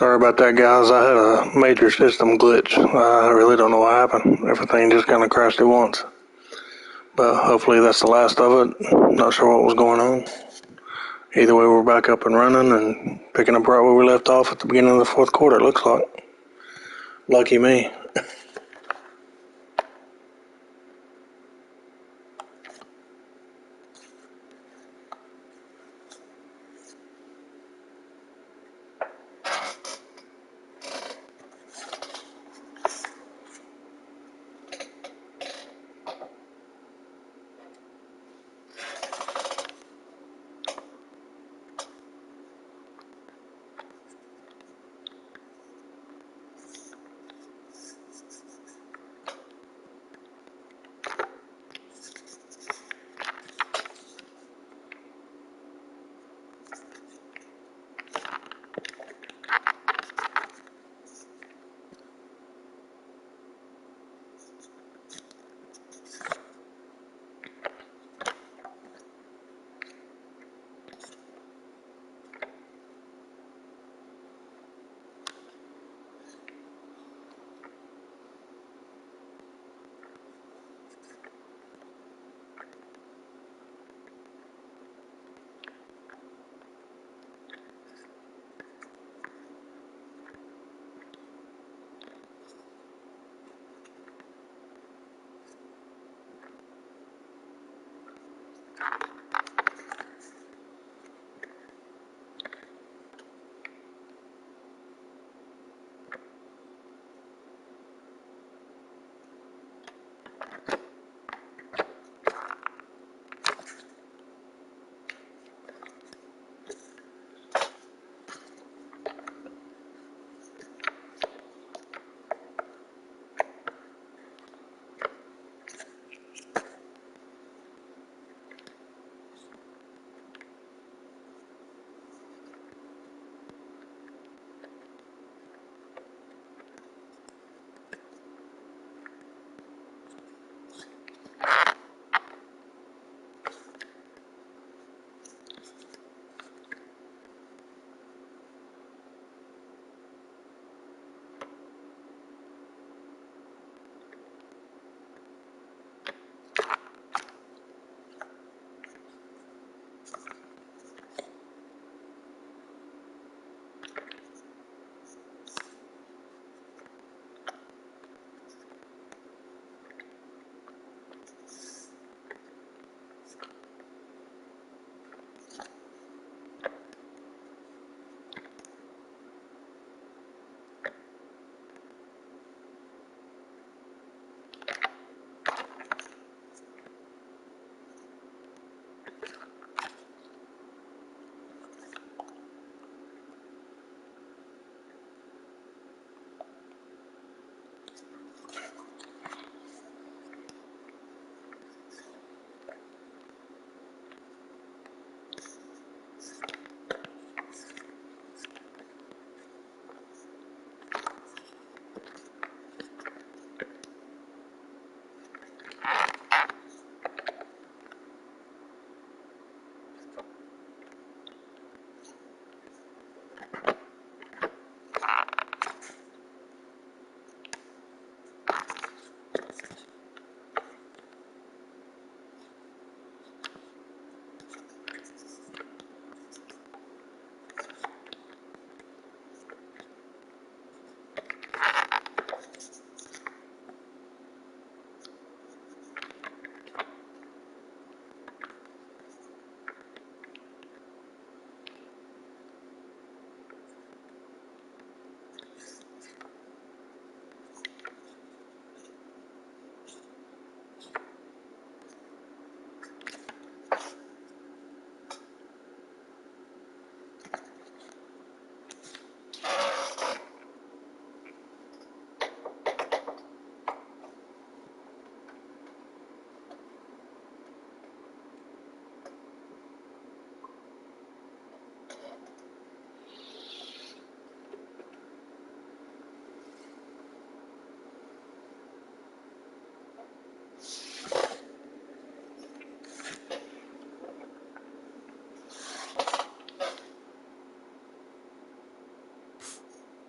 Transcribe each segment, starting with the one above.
Sorry about that, guys. I had a major system glitch. I really don't know what happened. Everything just kind of crashed at once. But hopefully that's the last of it. Not sure what was going on. Either way, we're back up and running and picking up right where we left off at the beginning of the fourth quarter, it looks like. Lucky me.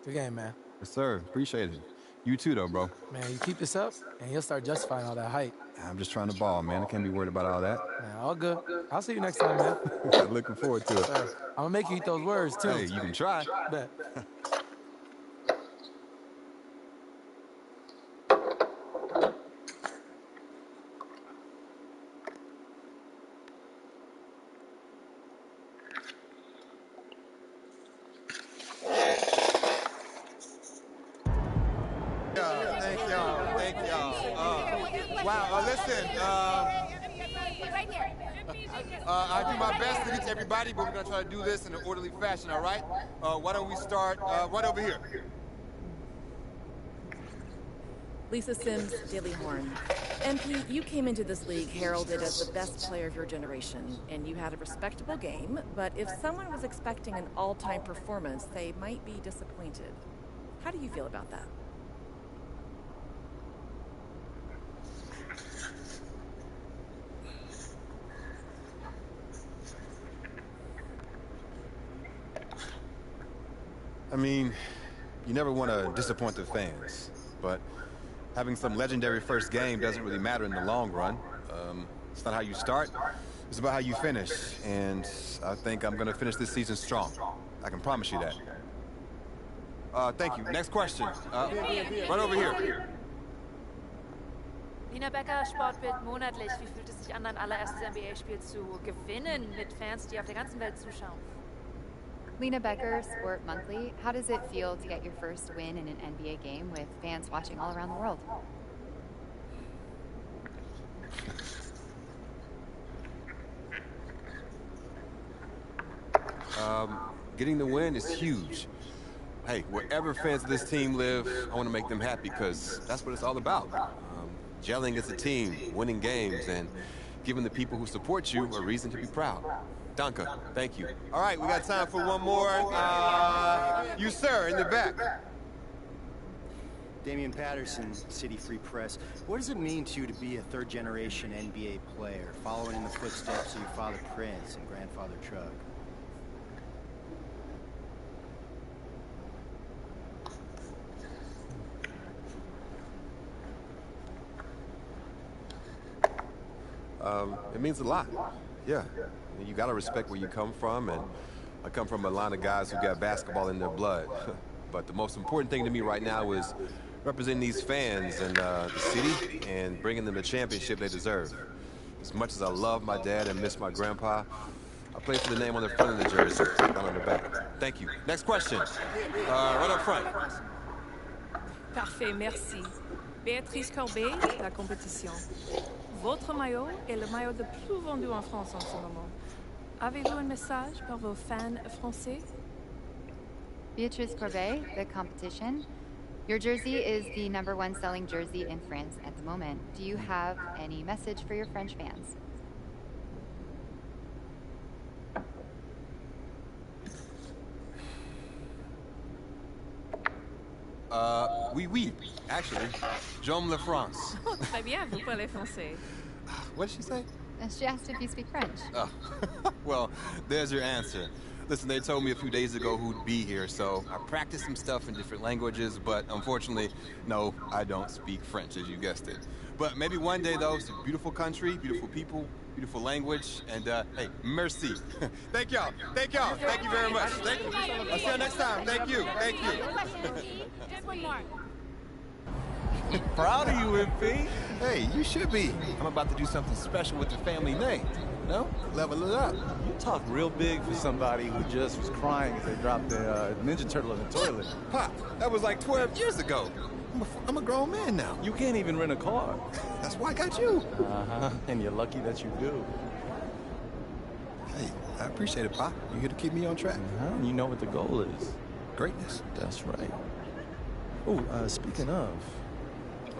Good game, man. Yes, sir. Appreciate it. You too, though, bro. Man, you keep this up, and you'll start justifying all that hype. I'm just trying to ball, man. I can't be worried about all that. Man, all good. I'll see you next time, man. Looking forward to it. Sir, I'm gonna make you eat those words, too. Hey, you can try. Bet. Thank y'all. Wow, listen, I do my best to get to everybody, but we're going to try to do this in an orderly fashion, all right? Why don't we start right over here? Lisa Sims, Daily Horn. MP, you came into this league heralded as the best player of your generation, and you had a respectable game, but if someone was expecting an all-time performance, they might be disappointed. How do you feel about that? I mean, you never want to disappoint the fans, but having some legendary first game doesn't really matter in the long run. It's not how you start, it's about how you finish, and I think I'm going to finish this season strong. I can promise you that. Thank you. Next question. Right over here. Lina Becker, Sportbild monatlich. Wie fühlt es sich an, ein allererstes NBA-Spiel zu gewinnen mit Fans, die auf der ganzen Welt zuschauen? Lena Becker, Sport Monthly. How does it feel to get your first win in an NBA game with fans watching all around the world? Getting the win is huge. Hey, wherever fans of this team live, I want to make them happy because that's what it's all about. Gelling as a team, winning games, and giving the people who support you a reason to be proud. Danke, thank you. All right, we got time for one more. You, sir, in the back. Damian Patterson, City Free Press. What does it mean to you to be a third-generation NBA player, following in the footsteps of your father Prince and grandfather Trug? It means a lot. Yeah. You gotta respect where you come from, and I come from a line of guys who got basketball in their blood. But the most important thing to me right now is representing these fans and the city and bringing them the championship they deserve. As much as I love my dad and miss my grandpa, I play for the name on the front of the jersey, not on the back. Thank you. Next question. Right up front. Parfait, merci. Béatrice Corbeil, la compétition. Votre maillot est le maillot le plus vendu en France en ce moment. Avez-vous un message pour vos fans français? Beatrice Courbet, the competition. Your jersey is the #1 selling jersey in France at the moment. Do you have any message for your French fans? Oui. Actually, j'aime la France. Oh, très bien, vous parlez français. What did she say? She asked if you speak French. Oh, well, there's your answer. Listen, they told me a few days ago who'd be here, so I practiced some stuff in different languages, but unfortunately, no, I don't speak French, as you guessed it. But maybe one day, though, it's a beautiful country, beautiful people, beautiful language, and, hey, merci. Thank y'all. Thank y'all. Thank you very much. Thank you. I'll see you next time. Thank you. Thank you. Just one more. Proud of you, MP. Hey, you should be. I'm about to do something special with the family name. No? Level it up. You talk real big for somebody who just was crying as they dropped the Ninja Turtle in the toilet. Pop, that was like 12 years ago. I'm a grown man now. You can't even rent a car. That's why I got you. Uh-huh. And you're lucky that you do. Hey, I appreciate it, Pop. You're here to keep me on track. And you know what the goal is. Greatness. That's right. Oh, speaking of,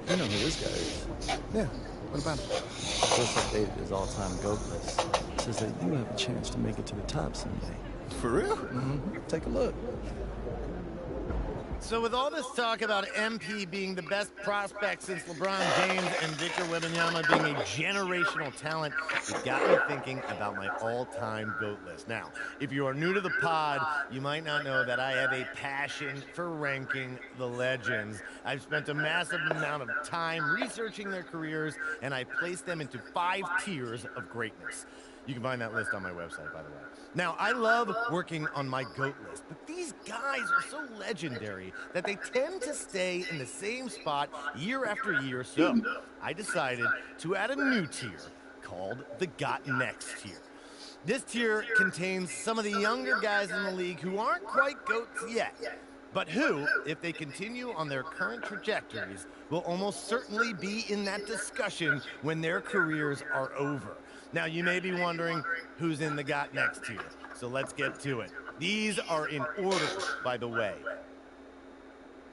you know who this guy is. Yeah, what about him? Just updated his all-time GOAT list. Says that you have a chance to make it to the top someday. For real? Mm-hmm. Take a look. So with all this talk about MP being the best prospect since LeBron James and Victor Wembanyama being a generational talent, it got me thinking about my all-time GOAT list. Now, if you are new to the pod, you might not know that I have a passion for ranking the legends. I've spent a massive amount of time researching their careers, and I placed them into 5 tiers of greatness. You can find that list on my website, by the way. Now, I love working on my GOAT list, but these guys are so legendary that they tend to stay in the same spot year after year. So I decided to add a new tier called the Got Next tier. This tier contains some of the younger guys in the league who aren't quite GOATs yet, but who, if they continue on their current trajectories, will almost certainly be in that discussion when their careers are over. Now, you may be wondering who's in the Got Next tier, so let's get to it. These are in order, by the way.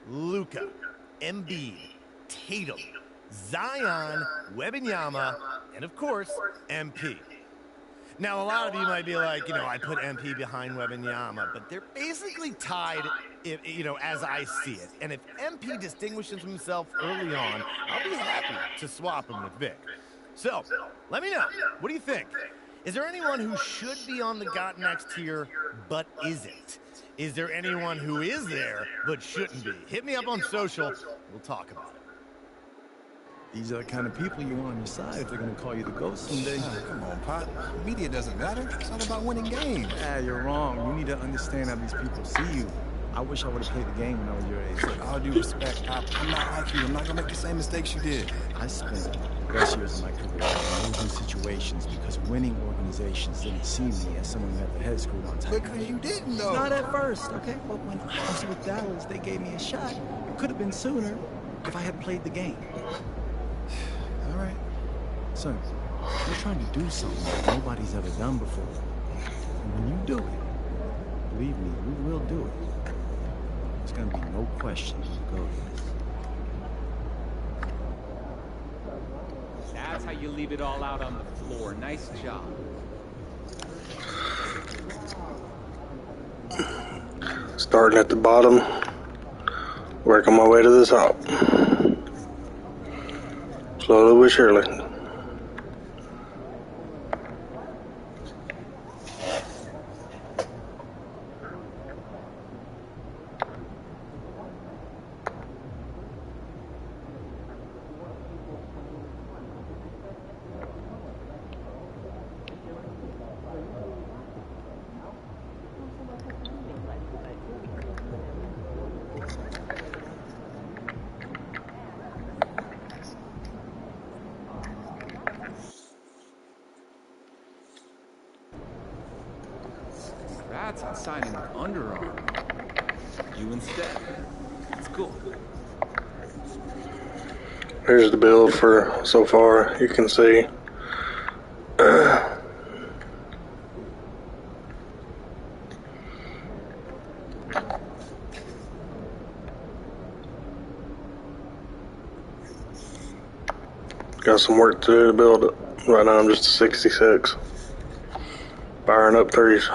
Luka, Embiid, Tatum, Zion, Wembanyama, and of course, MP. Now, a lot of you might be like, I put MP behind Wembanyama, but they're basically tied, as I see it. And if MP distinguishes himself early on, I'll be happy to swap him with Vic. So, let me know. What do you think? Is there anyone who should be on the Got Next tier, but isn't? Is there anyone who is there, but shouldn't be? Hit me up on social. We'll talk about it. These are the kind of people you want on your side if they're going to call you the GOAT someday. Come on, Pop. Media doesn't matter. It's all about winning games. You're wrong. You need to understand how these people see you. I wish I would have played the game when I was your age. With all due respect, Pop, I'm not like you. I'm not going to make the same mistakes you did. I spent the best years of my career in losing situations because winning organizations didn't see me as someone who had their head screwed on tight. Because you didn't, though. Not at first, okay? But when I was with Dallas, they gave me a shot. It could have been sooner if I had played the game. All right. Son, you're trying to do something that nobody's ever done before. And when you do it, believe me, you will do it. There's gonna be no question who goes. That's how you leave it all out on the floor. Nice job. Starting at the bottom, working my way to the top. Slowly but surely. Congrats on signing with Under Armour. You instead. It's cool. Here's the build for so far. You can see. Got some work to do to build it. Right now I'm just a 66. Firing up threes.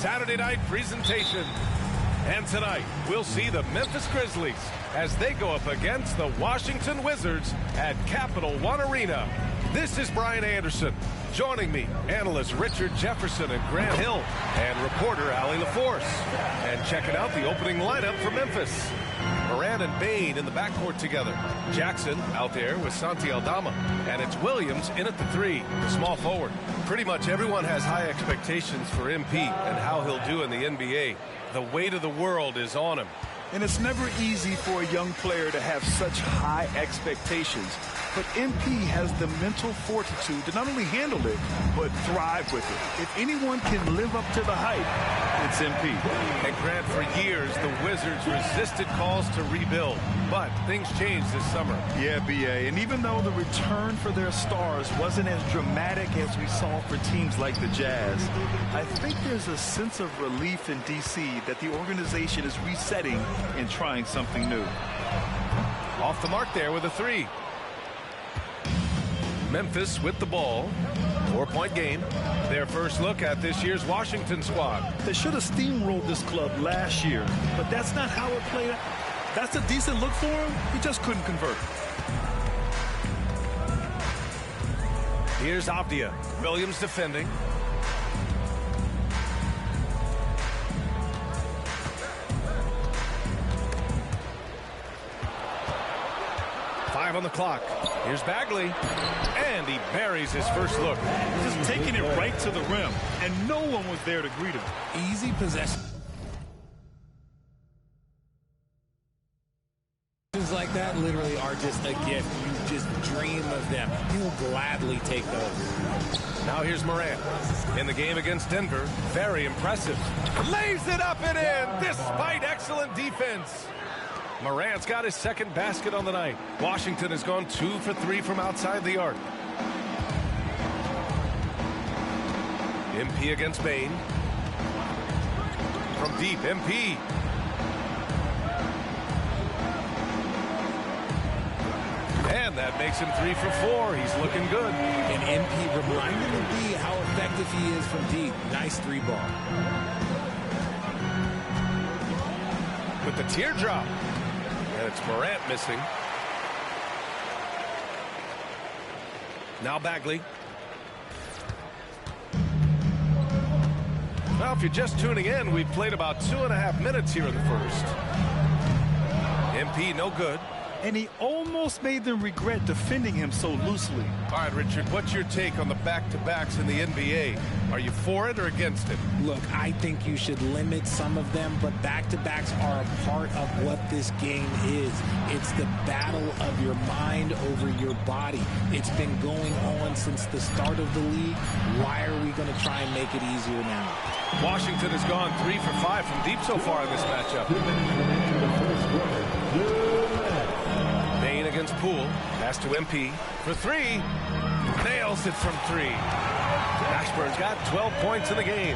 Saturday night presentation. And tonight, we'll see the Memphis Grizzlies as they go up against the Washington Wizards at Capital One Arena. This is Brian Anderson. Joining me, analysts Richard Jefferson and Grant Hill, and reporter Allie LaForce. And checking out the opening lineup for Memphis. Morant and Bane in the backcourt together. Jackson out there with Santi Aldama. And it's Williams in at the 3, the small forward. Pretty much everyone has high expectations for MP and how he'll do in the NBA. The weight of the world is on him. And it's never easy for a young player to have such high expectations. But MP has the mental fortitude to not only handle it, but thrive with it. If anyone can live up to the hype, it's MP. And Grant, for years, the Wizards resisted calls to rebuild. But things changed this summer. Yeah, BA. And even though the return for their stars wasn't as dramatic as we saw for teams like the Jazz, I think there's a sense of relief in D.C. that the organization is resetting and trying something new. Off the mark there with a 3. Memphis with the ball. 4-point game. Their first look at this year's Washington squad. They should have steamrolled this club last year, but that's not how it played out. That's a decent look for him. He just couldn't convert. Here's Avdia. Williams defending. On the clock. Here's Bagley. And he buries his first look. Just taking it right to the rim. And no one was there to greet him. Easy possession. Like that literally are just a gift. You just dream of them. He'll gladly take those. Now here's Morant. In the game against Denver. Very impressive. Lays it up and in despite excellent defense. Morant's got his second basket on the night. Washington has gone 2 for 3 from outside the arc. MP against Bane. From deep, MP. And that makes him 3 for 4. He's looking good. And MP reminding the D how effective he is from deep. Nice 3-ball. With the teardrop. And it's Morant missing. Now Bagley. Well, if you're just tuning in, we've played about 2.5 minutes here in the first. MP no good. And he almost made them regret defending him so loosely. All right, Richard, what's your take on the back-to-backs in the NBA? Are you for it or against it? Look, I think you should limit some of them, but back-to-backs are a part of what this game is. It's the battle of your mind over your body. It's been going on since the start of the league. Why are we going to try and make it easier now? Washington has gone 3 for 5 from deep so far in this matchup. Bane against Poole. Pass to MP for 3. Nails it from 3. Ashburn's got 12 points in the game.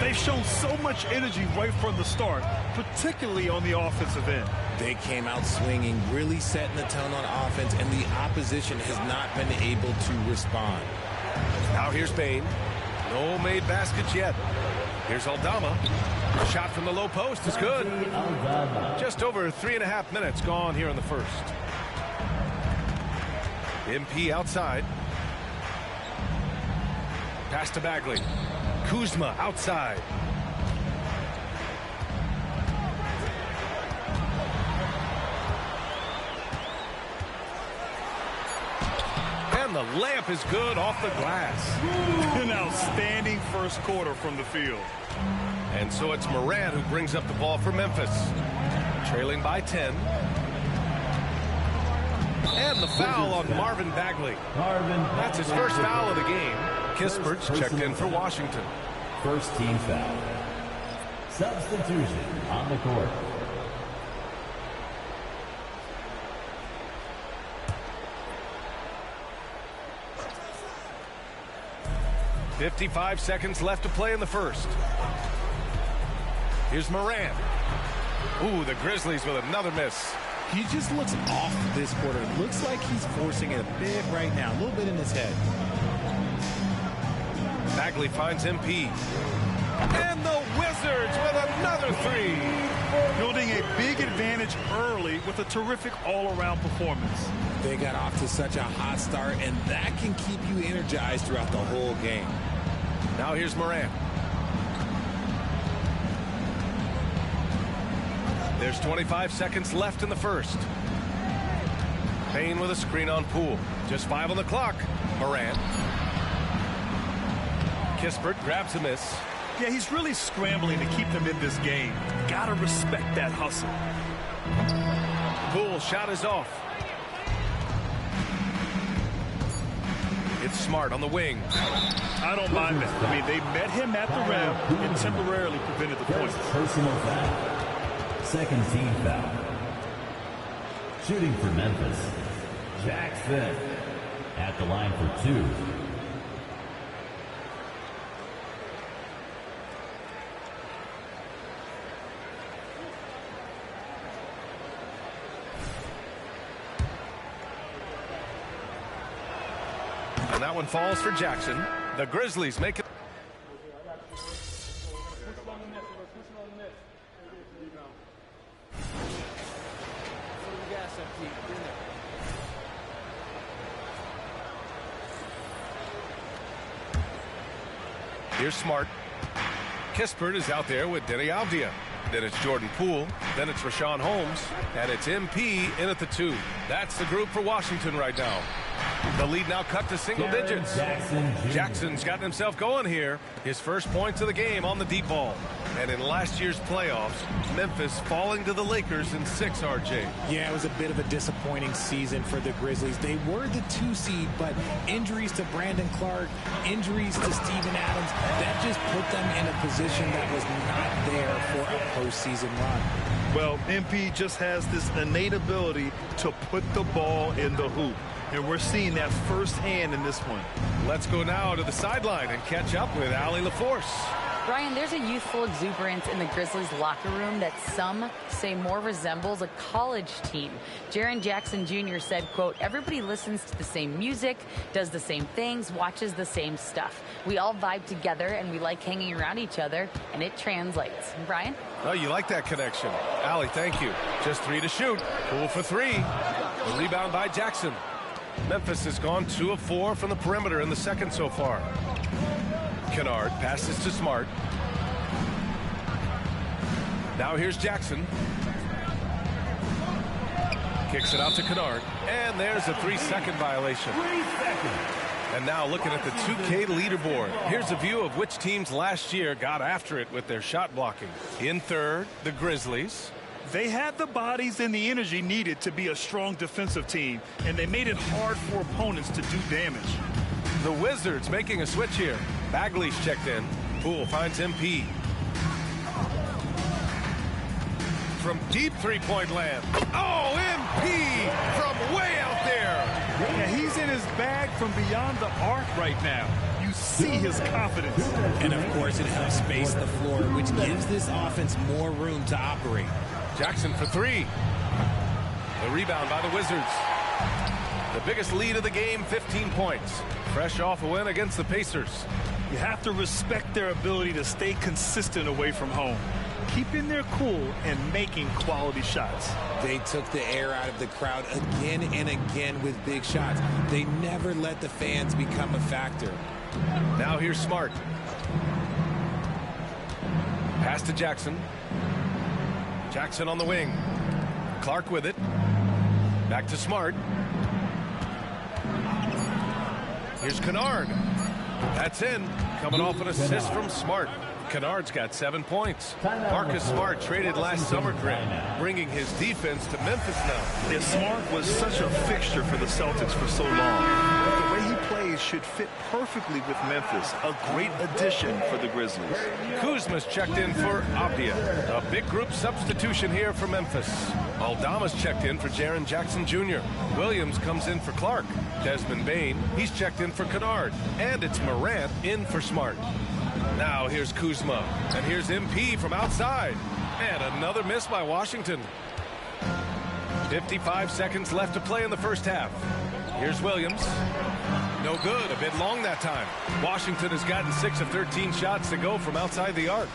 They've shown so much energy right from the start, particularly on the offensive end. They came out swinging, really setting the tone on offense, and the opposition has not been able to respond. Now here's Bane. No made baskets yet. Here's Aldama. Shot from the low post is good. Just over 3.5 minutes gone here in the first. MP outside. Pass to Bagley. Kuzma outside. And the layup is good off the glass. An outstanding first quarter from the field. And so it's Morant who brings up the ball for Memphis. Trailing by 10. And the foul on Marvin Bagley. That's his first foul of the game. Kispert's checked in for Washington. First team foul. Substitution on the court. .55 seconds left to play in the first. Here's Morant. Ooh, the Grizzlies with another miss. He just looks off this quarter. It looks like he's forcing it a bit right now, a little bit in his head. Bagley finds MP. And the whistle advantage early with a terrific all-around performance. They got off to such a hot start, and that can keep you energized throughout the whole game. Now here's Morant. There's 25 seconds left in the first. Payne with a screen on Poole. Just 5 on the clock. Morant. Kispert grabs a miss. Yeah, he's really scrambling to keep them in this game. Gotta respect that hustle. Poole shot is off. It's Smart on the wing. I don't mind that. I mean, they met him at the rim and temporarily prevented the points. Personal foul. Second team foul. Shooting for Memphis, Jackson at the line for 2. And that one falls for Jackson. The Grizzlies make it. Here's Smart. Kispert is out there with Denny Avdia. Then it's Jordan Poole. Then it's Rashawn Holmes. And it's MP in at the 2. That's the group for Washington right now. The lead now cut to single digits. Jackson's gotten himself going here. His first points of the game on the deep ball. And in last year's playoffs, Memphis falling to the Lakers in 6, RJ. Yeah, it was a bit of a disappointing season for the Grizzlies. They were the 2 seed, but injuries to Brandon Clark, injuries to Steven Adams, that just put them in a position that was not there for a postseason run. Well, MP just has this innate ability to put the ball in the hoop. And we're seeing that firsthand in this one. Let's go now to the sideline and catch up with Allie LaForce. Brian, there's a youthful exuberance in the Grizzlies locker room that some say more resembles a college team. Jaren Jackson Jr. said, quote, everybody listens to the same music, does the same things, watches the same stuff. We all vibe together and we like hanging around each other, and it translates. Brian? Oh, you like that connection. Allie, thank you. Just 3 to shoot. Poole for 3. A rebound by Jackson. Memphis has gone 2 of 4 from the perimeter in the second so far. Kennard passes to Smart. Now here's Jackson. Kicks it out to Kennard. And there's a 3-second violation. 3 seconds. And now looking at the 2K leaderboard. Here's a view of which teams last year got after it with their shot blocking. In third, the Grizzlies. They had the bodies and the energy needed to be a strong defensive team, and they made it hard for opponents to do damage. The Wizards making a switch here. Bagley's checked in. Poole finds MP. From deep three-point land. Oh, MP from way out there. Yeah, he's in his bag from beyond the arc right now. You see his confidence. And, of course, it helps space the floor, which gives this offense more room to operate. Jackson for 3. The rebound by the Wizards. The biggest lead of the game, 15 points. Fresh off a win against the Pacers. You have to respect their ability to stay consistent away from home. Keeping their cool and making quality shots. They took the air out of the crowd again and again with big shots. They never let the fans become a factor. Now here's Smart. Pass to Jackson. Jackson on the wing. Clark with it. Back to Smart. Here's Kennard. That's in. Coming off an assist from Smart. Kennard's got 7 points. Marcus Smart traded last summer, Grant, bringing his defense to Memphis now. Yeah, Smart was such a fixture for the Celtics for so long. But the way he plays should fit perfectly with Memphis. A great addition for the Grizzlies. Kuzma's checked in for Avdia. A big group substitution here for Memphis. Aldama's checked in for Jaren Jackson Jr. Williams comes in for Clark. Desmond Bane, he's checked in for Kennard. And it's Morant in for Smart. Now here's Kuzma, and here's MP from outside. And another miss by Washington. 55 seconds left to play in the first half. Here's Williams. No good, a bit long that time. Washington has gotten 6 of 13 shots to go from outside the arc.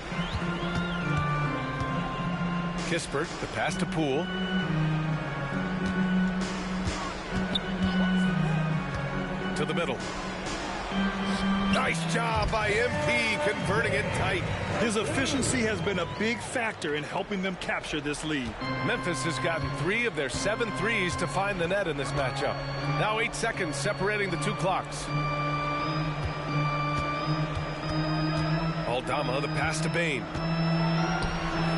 Kispert, the pass to Poole. To the middle. Nice job by MP converting it tight. His efficiency has been a big factor in helping them capture this lead. Memphis has gotten 3 of their 7 threes to find the net in this matchup. Now 8 seconds separating the 2 clocks. Aldama, the pass to Bain.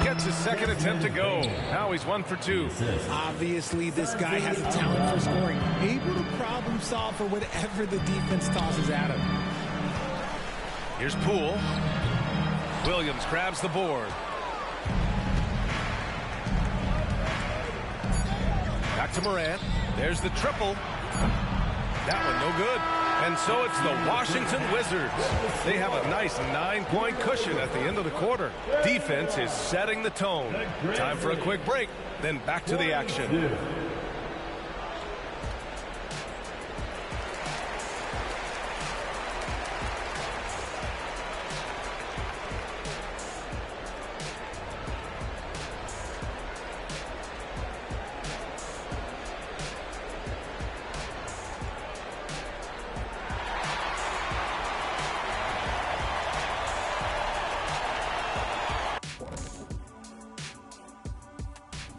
Gets his second attempt to go. Now he's 1 for 2. Obviously, this guy has a talent for scoring. Able to problem solve for whatever the defense tosses at him. Here's Poole. Williams grabs the board. Back to Morant. There's the triple. That one no good. And so it's the Washington Wizards. They have a nice 9-point cushion at the end of the quarter. Defense is setting the tone. Time for a quick break, then back to the action.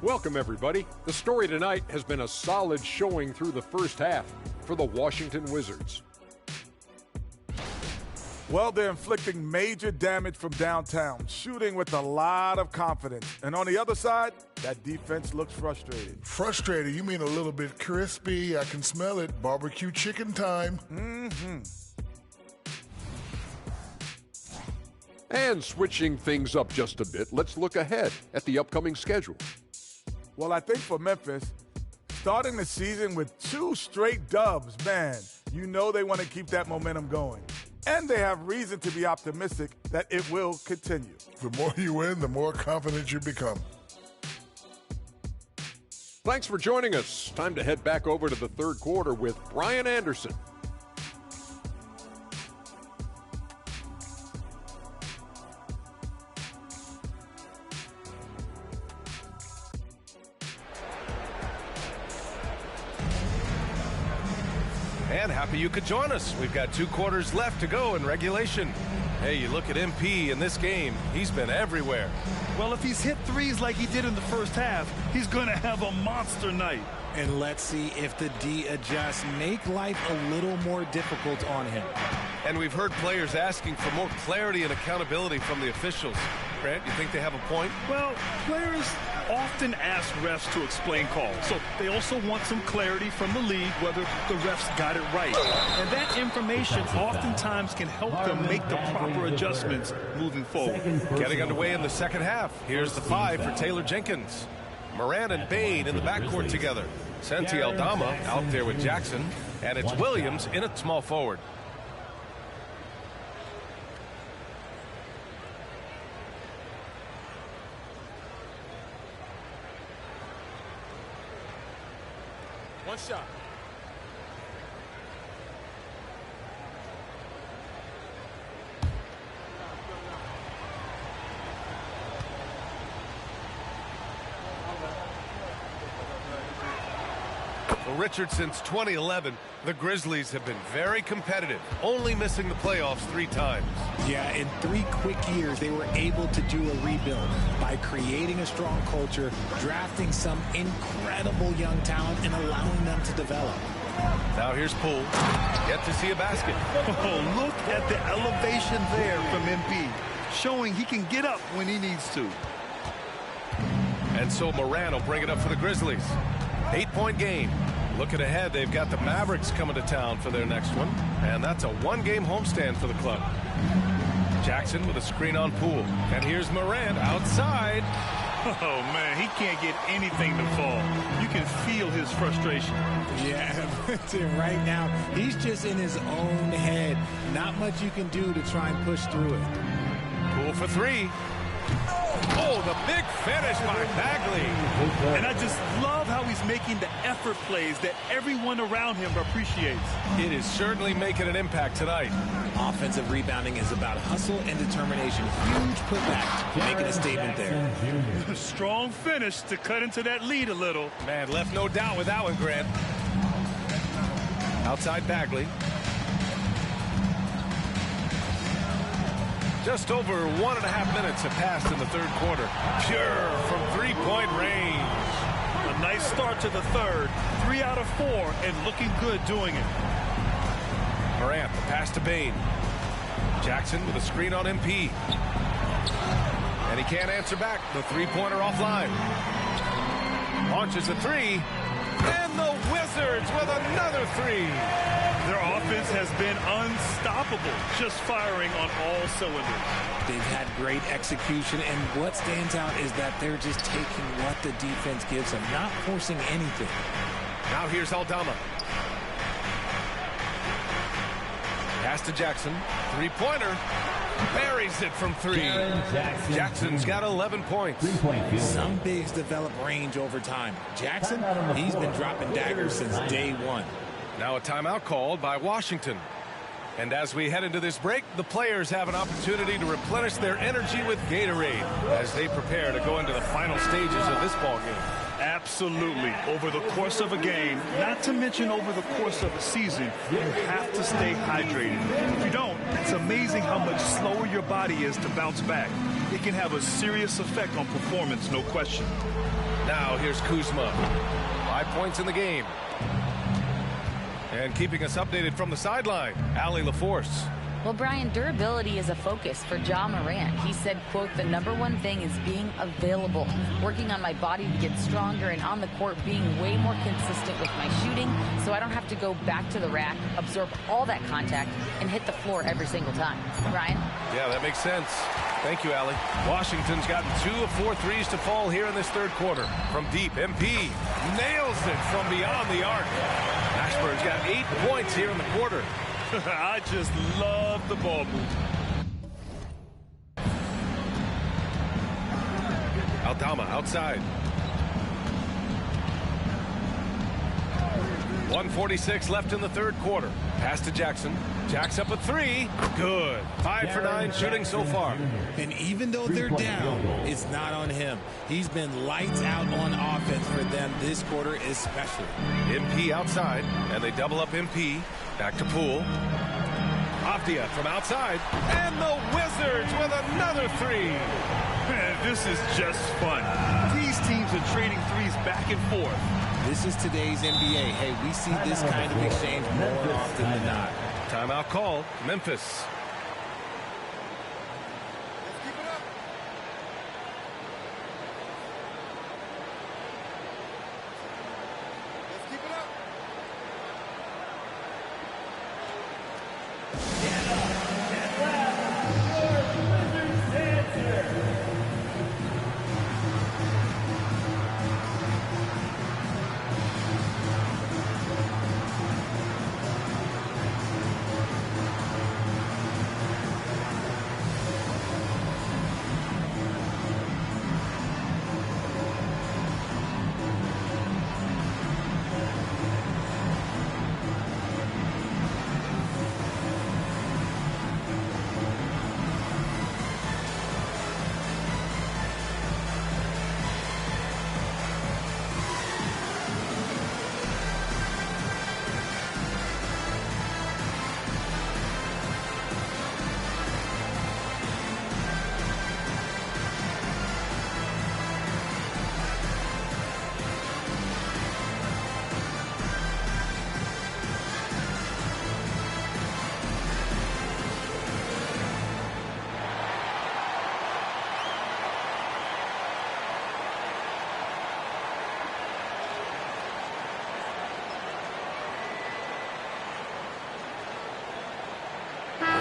Welcome, everybody. The story tonight has been a solid showing through the first half for the Washington Wizards. Well, they're inflicting major damage from downtown, shooting with a lot of confidence. And on the other side, that defense looks frustrated. Frustrated? You mean a little bit crispy? I can smell it. Barbecue chicken time. Mm-hmm. And switching things up just a bit, let's look ahead at the upcoming schedule. Well, I think for Memphis, starting the season with 2 straight dubs, man, you know they want to keep that momentum going. And they have reason to be optimistic that it will continue. The more you win, the more confident you become. Thanks for joining us. Time to head back over to the third quarter with Brian Anderson. And happy you could join us. We've got 2 quarters left to go in regulation. Hey, you look at MP in this game, he's been everywhere. Well, if he's hit threes like he did in the first half, he's going to have a monster night. And let's see if the D adjusts, make life a little more difficult on him. And we've heard players asking for more clarity and accountability from the officials. Grant, you think they have a point? Well, players often ask refs to explain calls, so they also want some clarity from the league whether the refs got it right. And that information oftentimes can help them make the proper adjustments moving forward. Getting underway in the second half. Here's the 5 for Taylor Jenkins. Morant and Bain in the backcourt together. Santi Aldama out there with Jackson. And it's Williams in at small forward. One shot. Well, Richard, since 2011, the Grizzlies have been very competitive, only missing the playoffs 3 times. Yeah, in 3 quick years, they were able to do a rebuild by creating a strong culture, drafting some incredible young talent, and allowing them to develop. Now here's Poole. Yet to see a basket. Oh, look at the elevation there from MP, showing he can get up when he needs to. And so Morant will bring it up for the Grizzlies. 8-point game. Looking ahead, they've got the Mavericks coming to town for their next one, and that's a 1-game homestand for the club. Jackson with a screen on Poole. And here's Morant outside. Oh, man, he can't get anything to fall. You can feel his frustration. Yeah, right now, he's just in his own head. Not much you can do to try and push through it. Poole for 3. Oh, the a big finish by Bagley. And I just love how he's making the effort plays that everyone around him appreciates. It is certainly making an impact tonight. Offensive rebounding is about hustle and determination. Huge putback, making a statement there. Strong finish to cut into that lead a little. Man, left no doubt with that one, Grant. Outside Bagley. Just over 1.5 minutes have passed in the third quarter. Pure from three-point range. A nice start to the third. 3 out of 4 and looking good doing it. Morant, the pass to Bain. Jackson with a screen on MP. And he can't answer back. The three-pointer offline. Launches a three. And the Wizards with another three. Their offense has been unstoppable, just firing on all cylinders. They've had great execution, and what stands out is that they're just taking what the defense gives them, not forcing anything. Now here's Aldama. Pass to Jackson. Three-pointer. Buries it from three. Jackson's got 11 points. Some bigs develop range over time. Jackson, he's been dropping daggers since day one. Now a timeout called by Washington. And as we head into this break, the players have an opportunity to replenish their energy with Gatorade as they prepare to go into the final stages of this ball game. Absolutely. Over the course of a game, not to mention over the course of a season, you have to stay hydrated. If you don't, it's amazing how much slower your body is to bounce back. It can have a serious effect on performance, no question. Now here's Kuzma. 5 points in the game. And keeping us updated from the sideline, Allie LaForce. Well, Brian, durability is a focus for Ja Morant. He said, quote, the #1 thing is being available, working on my body to get stronger, and on the court being way more consistent with my shooting so I don't have to go back to the rack, absorb all that contact, and hit the floor every single time. Brian? Yeah, that makes sense. Thank you, Allie. Washington's gotten 2 of 4 threes to fall here in this third quarter. From deep, MP nails it from beyond the arc. Ashburn's got 8 points here in the quarter. I just love the ball move. Aldama outside. 1:46 left in the third quarter. Pass to Jackson. Jack's up a 3. Good. 5 for 9 shooting so far. And even though they're down, it's not on him. He's been lights out on offense for them this quarter especially. MP outside, and they double up MP. Back to Poole. Avdia from outside. And the Wizards with another 3. Man, this is just fun. These teams are trading threes back and forth. This is today's NBA. Hey, we see this kind of exchange more often than not. Timeout call, Memphis.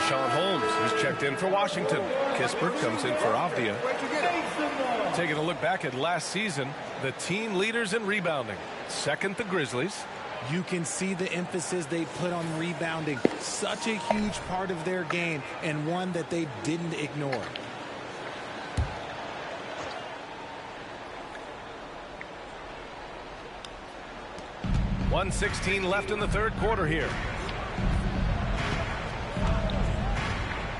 Sean Holmes is checked in for Washington. Kispert comes in for Avdia. Taking a look back at last season, the team leaders in rebounding. Second, the Grizzlies. You can see the emphasis they put on rebounding. Such a huge part of their game, and one that they didn't ignore. 1:16 left in the third quarter here.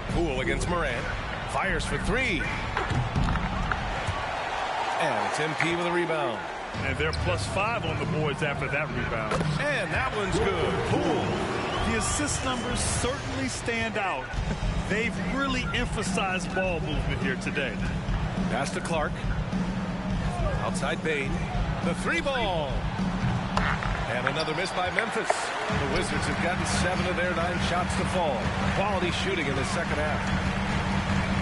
Poole against Morant. Fires for three. And it's MP with a rebound. And they're +5 on the boards after that rebound. And that one's good. Poole. The assist numbers certainly stand out. They've really emphasized ball movement here today. Pass to Clark. Outside Bain. The three ball. And another miss by Memphis. The Wizards have gotten 7 of their 9 shots to fall. Quality shooting in the second half.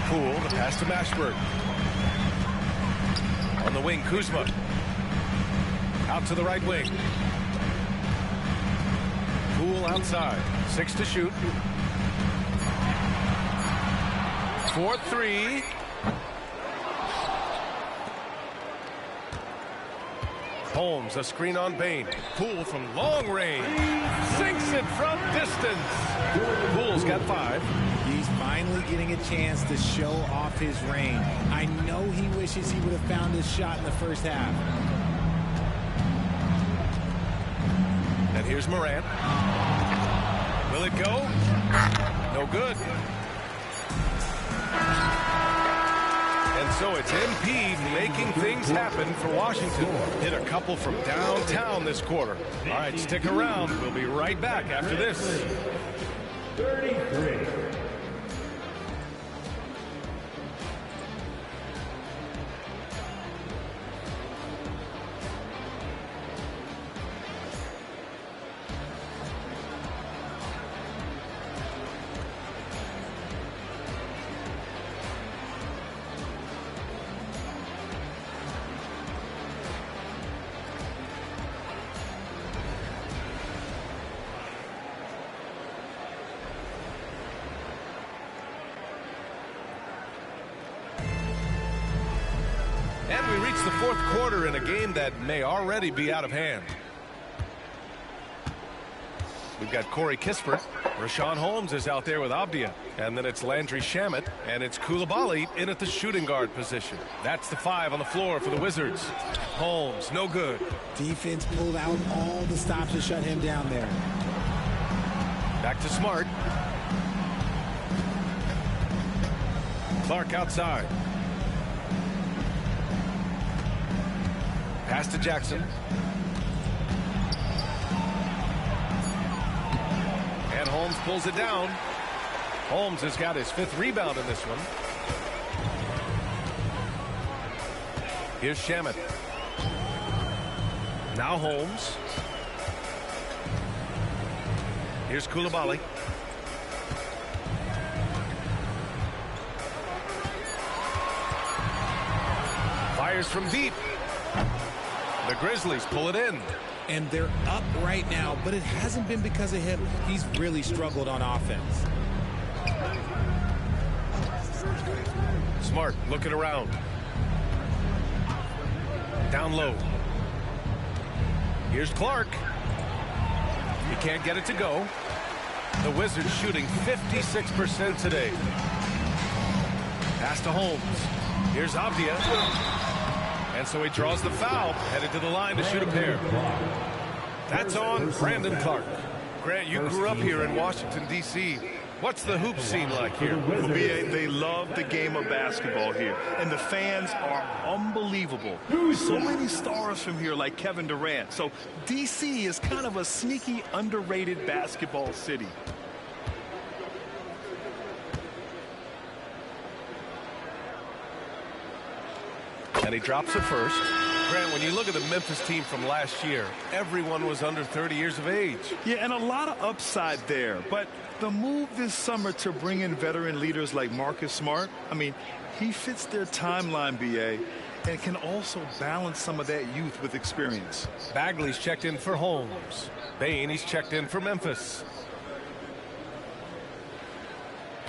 Poole, the pass to Mashburn. On the wing, Kuzma. Out to the right wing. Poole outside. 6 to shoot. 4-3. Holmes, a screen on Bain. Poole from long range. Sinks it from distance. Poole's got 5. He's finally getting a chance to show off his range. I know he wishes he would have found his shot in the first half. And here's Morant. Will it go? No good. And so it's MP making things happen for Washington. Hit a couple from downtown this quarter. All right, stick around. We'll be right back after this. 33. And we reach the fourth quarter in a game that may already be out of hand. We've got Corey Kispert. Rashawn Holmes is out there with Abdia. And then it's Landry Shamet. And it's Coulibaly in at the shooting guard position. That's the 5 on the floor for the Wizards. Holmes, no good. Defense pulled out all the stops to shut him down there. Back to Smart. Clark outside. Pass to Jackson. And Holmes pulls it down. Holmes has got his 5th rebound in this one. Here's Shamet. Now Holmes. Here's Coulibaly. Fires from deep. The Grizzlies pull it in. And they're up right now, but it hasn't been because of him. He's really struggled on offense. Smart looking around. Down low. Here's Clark. He can't get it to go. The Wizards shooting 56% today. Pass to Holmes. Here's Abdia. And so he draws the foul, headed to the line to shoot a pair. That's on Brandon Clark. Grant, you grew up here in Washington, D.C. What's the hoop scene like here? Well, they love the game of basketball here, and the fans are unbelievable. So many stars from here, like Kevin Durant. So D.C. is kind of a sneaky, underrated basketball city. And he drops it first. Grant, when you look at the Memphis team from last year, everyone was under 30 years of age. Yeah, and a lot of upside there. But the move this summer to bring in veteran leaders like Marcus Smart, I mean, he fits their timeline, B.A., and can also balance some of that youth with experience. Bagley's checked in for Holmes. Bain, he's checked in for Memphis.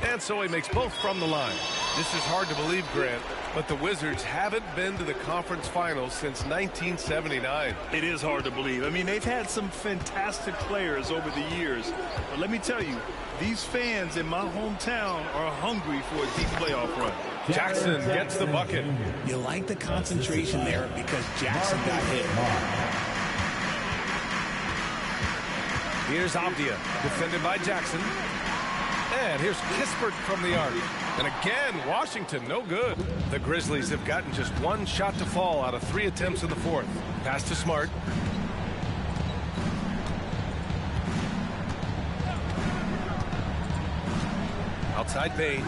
And so he makes both from the line. This is hard to believe, Grant, but the Wizards haven't been to the conference finals since 1979. It is hard to believe. I mean, they've had some fantastic players over the years. But let me tell you, these fans in my hometown are hungry for a deep playoff run. Jackson gets the bucket. You like the concentration there because Jackson got hit. Here's Avdia, defended by Jackson. And here's Kispert from the arc. And again, Washington, no good. The Grizzlies have gotten just one shot to fall out of 3 attempts in the fourth. Pass to Smart. Outside Bain.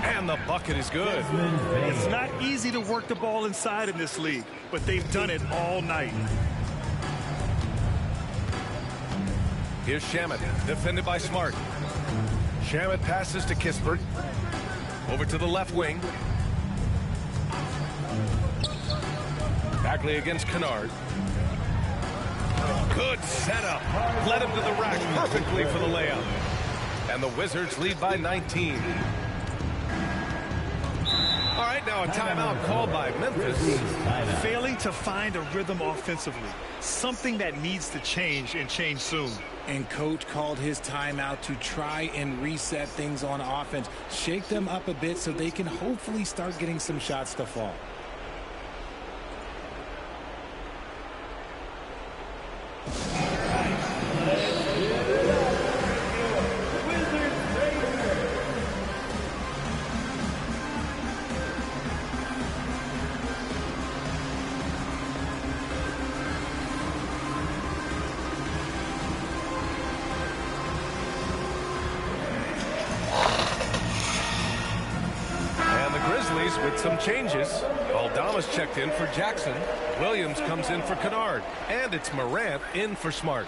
And the bucket is good. It's not easy to work the ball inside in this league, but they've done it all night. Here's Shamet, defended by Smart. Shamet passes to Kispert. Over to the left wing. Bagley against Kennard. Good setup. Led him to the rack perfectly for the layup. And the Wizards lead by 19. All right, now a timeout called by Memphis. Failing to find a rhythm offensively. Something that needs to change and change soon. And coach called his timeout to try and reset things on offense. Shake them up a bit so they can hopefully start getting some shots to fall. With some changes. Aldama's checked in for Jackson. Williams comes in for Kennard. And it's Morant in for Smart.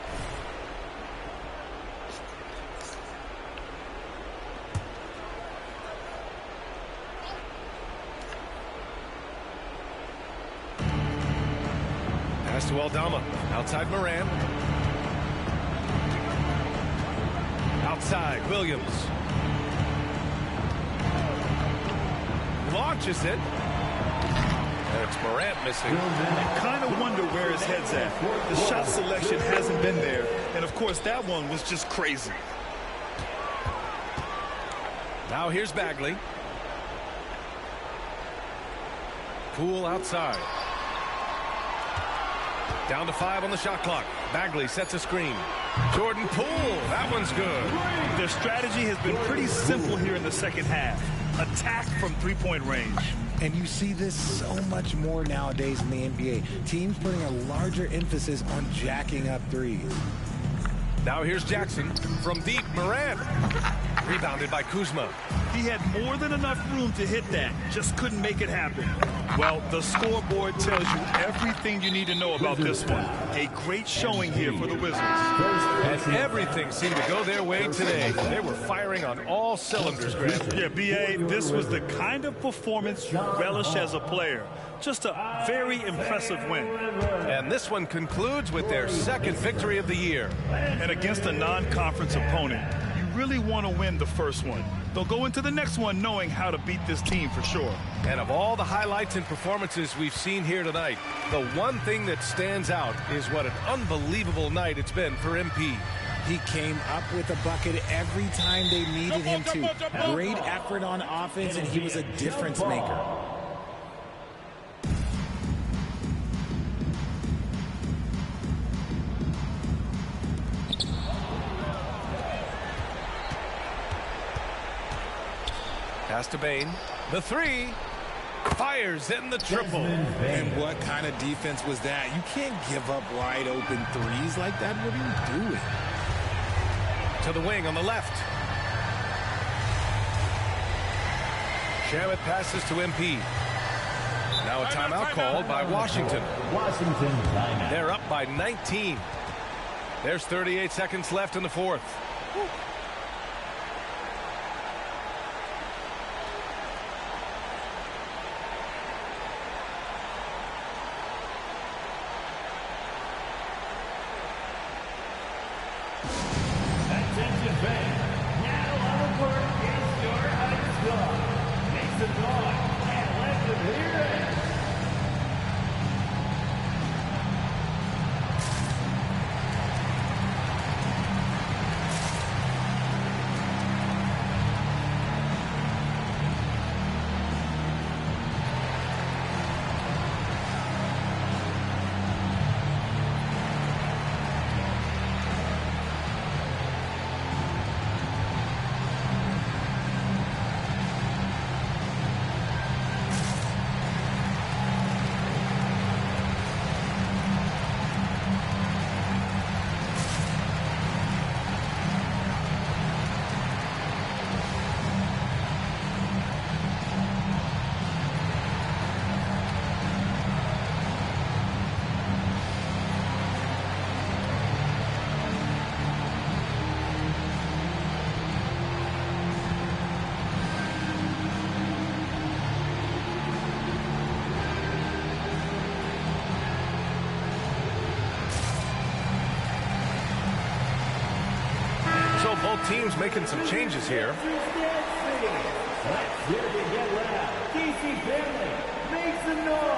Pass to Aldama. Outside Morant. Outside Williams. Launches it. And it's Morant missing. You kind of wonder where his head's at. The shot selection hasn't been there. And, of course, that one was just crazy. Now here's Bagley. Poole outside. Down to 5 on the shot clock. Bagley sets a screen. Jordan Poole. That one's good. Their strategy has been pretty simple here in the second half. Attack from three-point range. And you see this so much more nowadays in the NBA. Teams putting a larger emphasis on jacking up threes. Now here's Jackson from deep. Morant. Rebounded by Kuzma. He had more than enough room to hit that. Just couldn't make it happen. Well, the scoreboard tells you everything you need to know about this one. A great showing here for the Wizards. And everything seemed to go their way today. They were firing on all cylinders, Grant. Yeah, B.A., this was the kind of performance you relish as a player. Just a very impressive win. And this one concludes with their second victory of the year. And against a non-conference opponent, you really want to win the first one. They'll go into the next one knowing how to beat this team for sure. And of all the highlights and performances we've seen here tonight, the one thing that stands out is what an unbelievable night it's been for MP. He came up with a bucket every time they needed him to. Great effort on offense, and he was a difference maker. Pass to Bain. The three. Fires in the triple. And what kind of defense was that? You can't give up wide open threes like that. What are you doing? To the wing on the left. Shamet passes to MP. Now a timeout called by Washington. Washington timeout. They're up by 19. There's 38 seconds left in the fourth. both teams making some changes here. Let's hear it get loud. DC family, make some noise.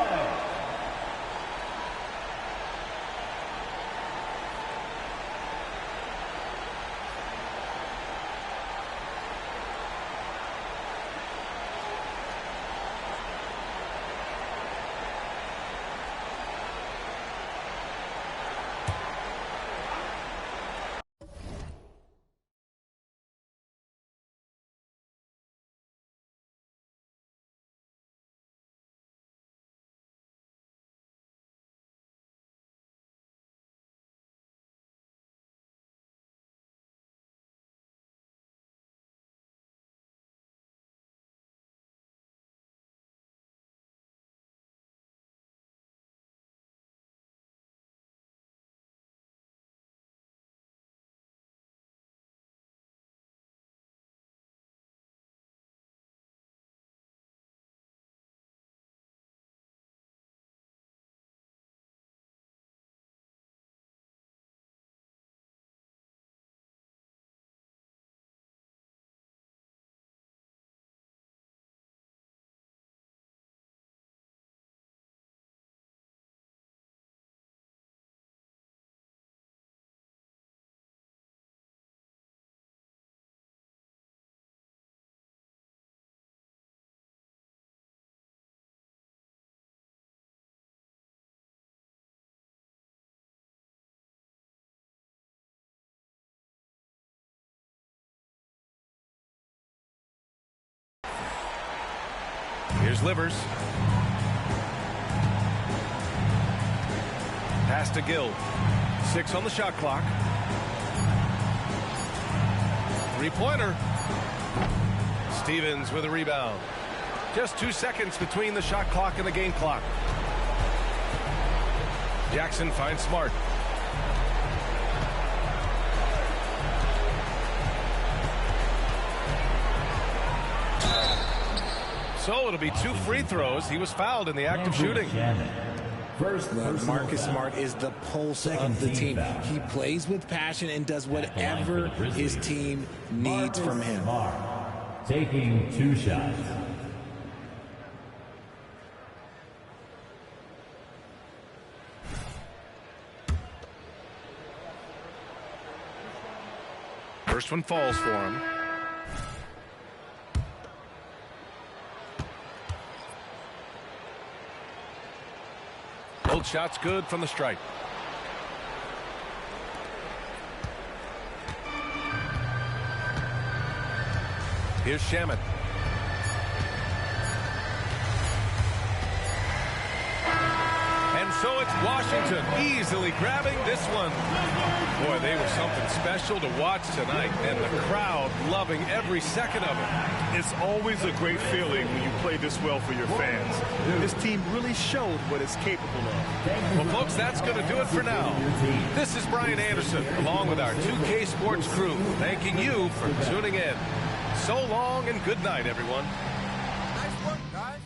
Here's Livers. Pass to Gill. 6 on the shot clock. Three-pointer. Stevens with a rebound. Just 2 seconds between the shot clock and the game clock. Jackson finds Smart. So it'll be 2 free throws. He was fouled in the act of shooting. Marcus Smart is the pulse of the team. He plays with passion and does whatever his team needs from him. Taking 2 shots. First one falls for him. Both shots good from the stripe. Here's Shamet. And so it's Washington easily grabbing this one. Boy, they were something special to watch tonight, and the crowd loving every second of it. It's always a great feeling when you play this well for your fans. This team really showed what it's capable of. Well, folks, that's going to do it for now. This is Brian Anderson, along with our 2K Sports crew, thanking you for tuning in. So long and good night, everyone. Nice work, guys.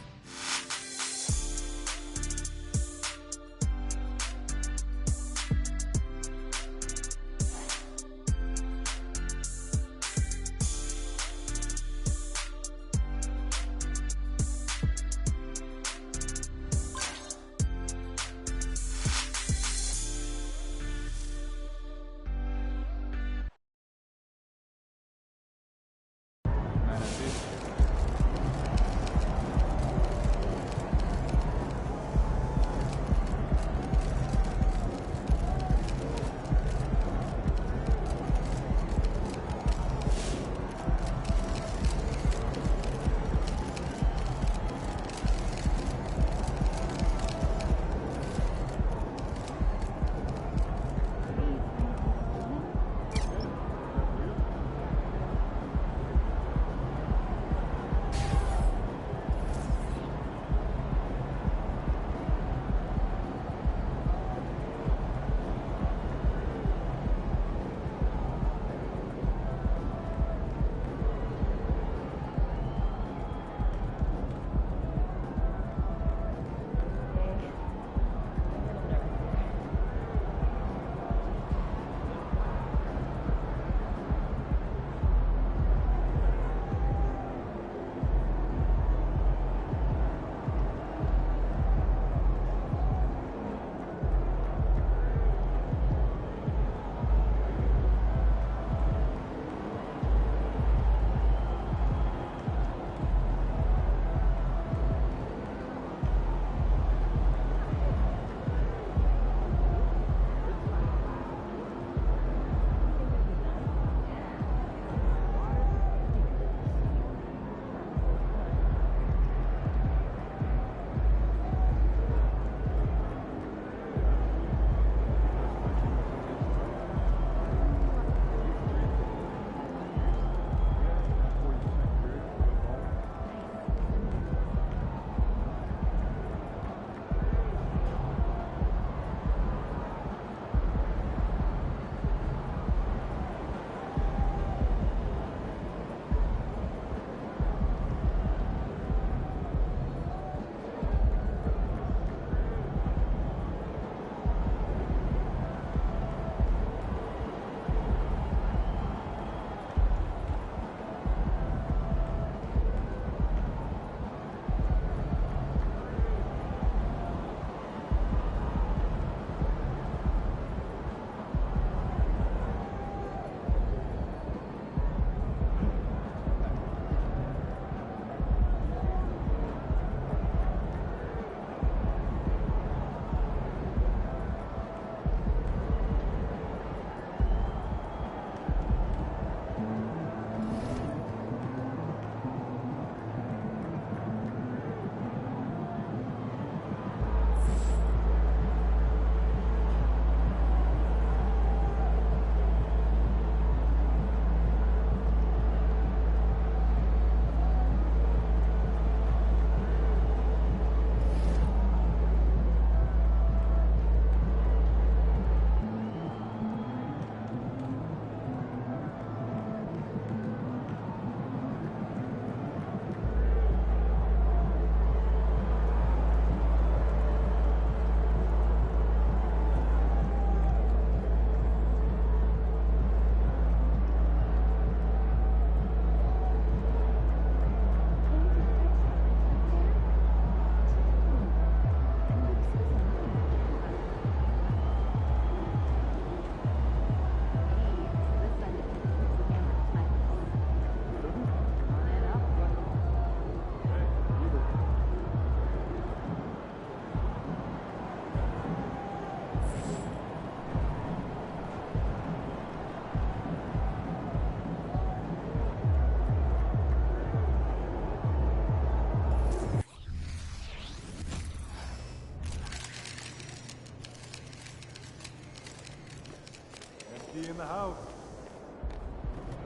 in the house.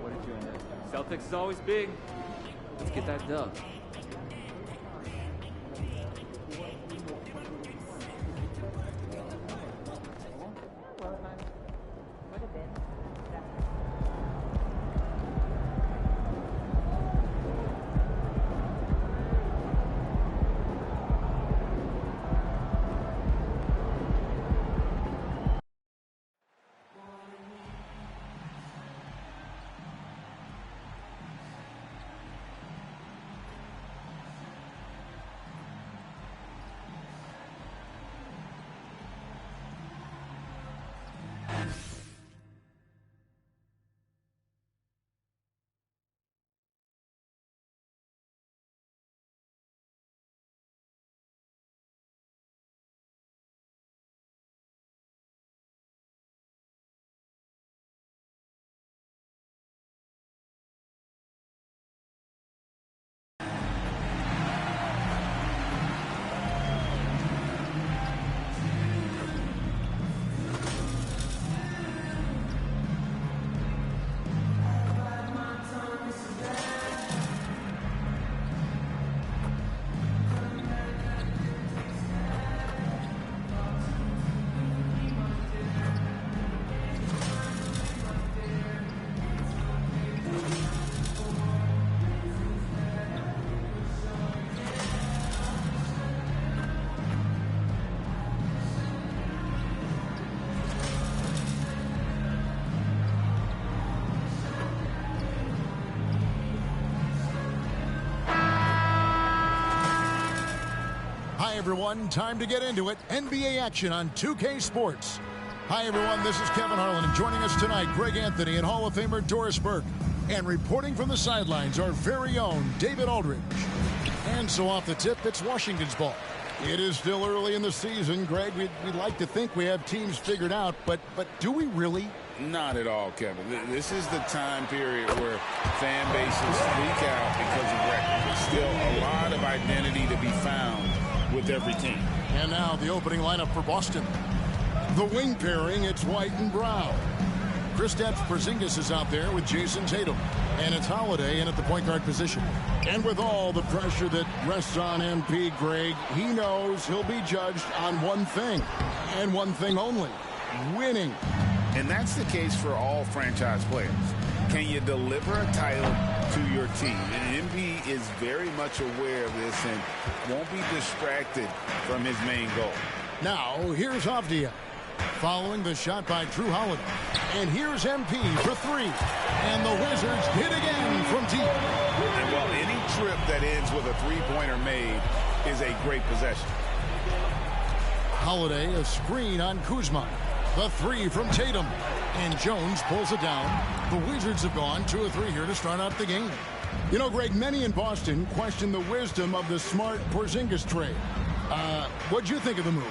What did you end? Celtics is always big. Let's get that dub. Hi, everyone. Time to get into it. NBA action on 2K Sports. Hi, everyone. This is Kevin Harlan, and joining us tonight, Greg Anthony and Hall of Famer Doris Burke. And reporting from the sidelines, our very own David Aldridge. And so off the tip, it's Washington's ball. It is still early in the season, Greg. We'd like to think we have teams figured out, but do we really? Not at all, Kevin. This is the time period where fan bases freak out because of record. There's still a lot of identity to be found with every team. And now the opening lineup for Boston. The wing pairing, it's White and Brown. Kristaps Porzingis is out there with Jason Tatum. And it's Holiday in at the point guard position. And with all the pressure that rests on MP, Greg, he knows he'll be judged on one thing, and one thing only: winning. And that's the case for all franchise players. Can you deliver a title to your team? And MP is very much aware of this and won't be distracted from his main goal. Now, here's Avdia, following the shot by Drew Holiday. And here's MP for three. And the Wizards hit again from deep. And while any trip that ends with a three-pointer made is a great possession. Holiday, a screen on Kuzma. The three from Tatum. And Jones pulls it down. The Wizards have gone 2 of 3 here to start out the game. You know, Greg, many in Boston question the wisdom of the Smart Porzingis trade. What'd you think of the move?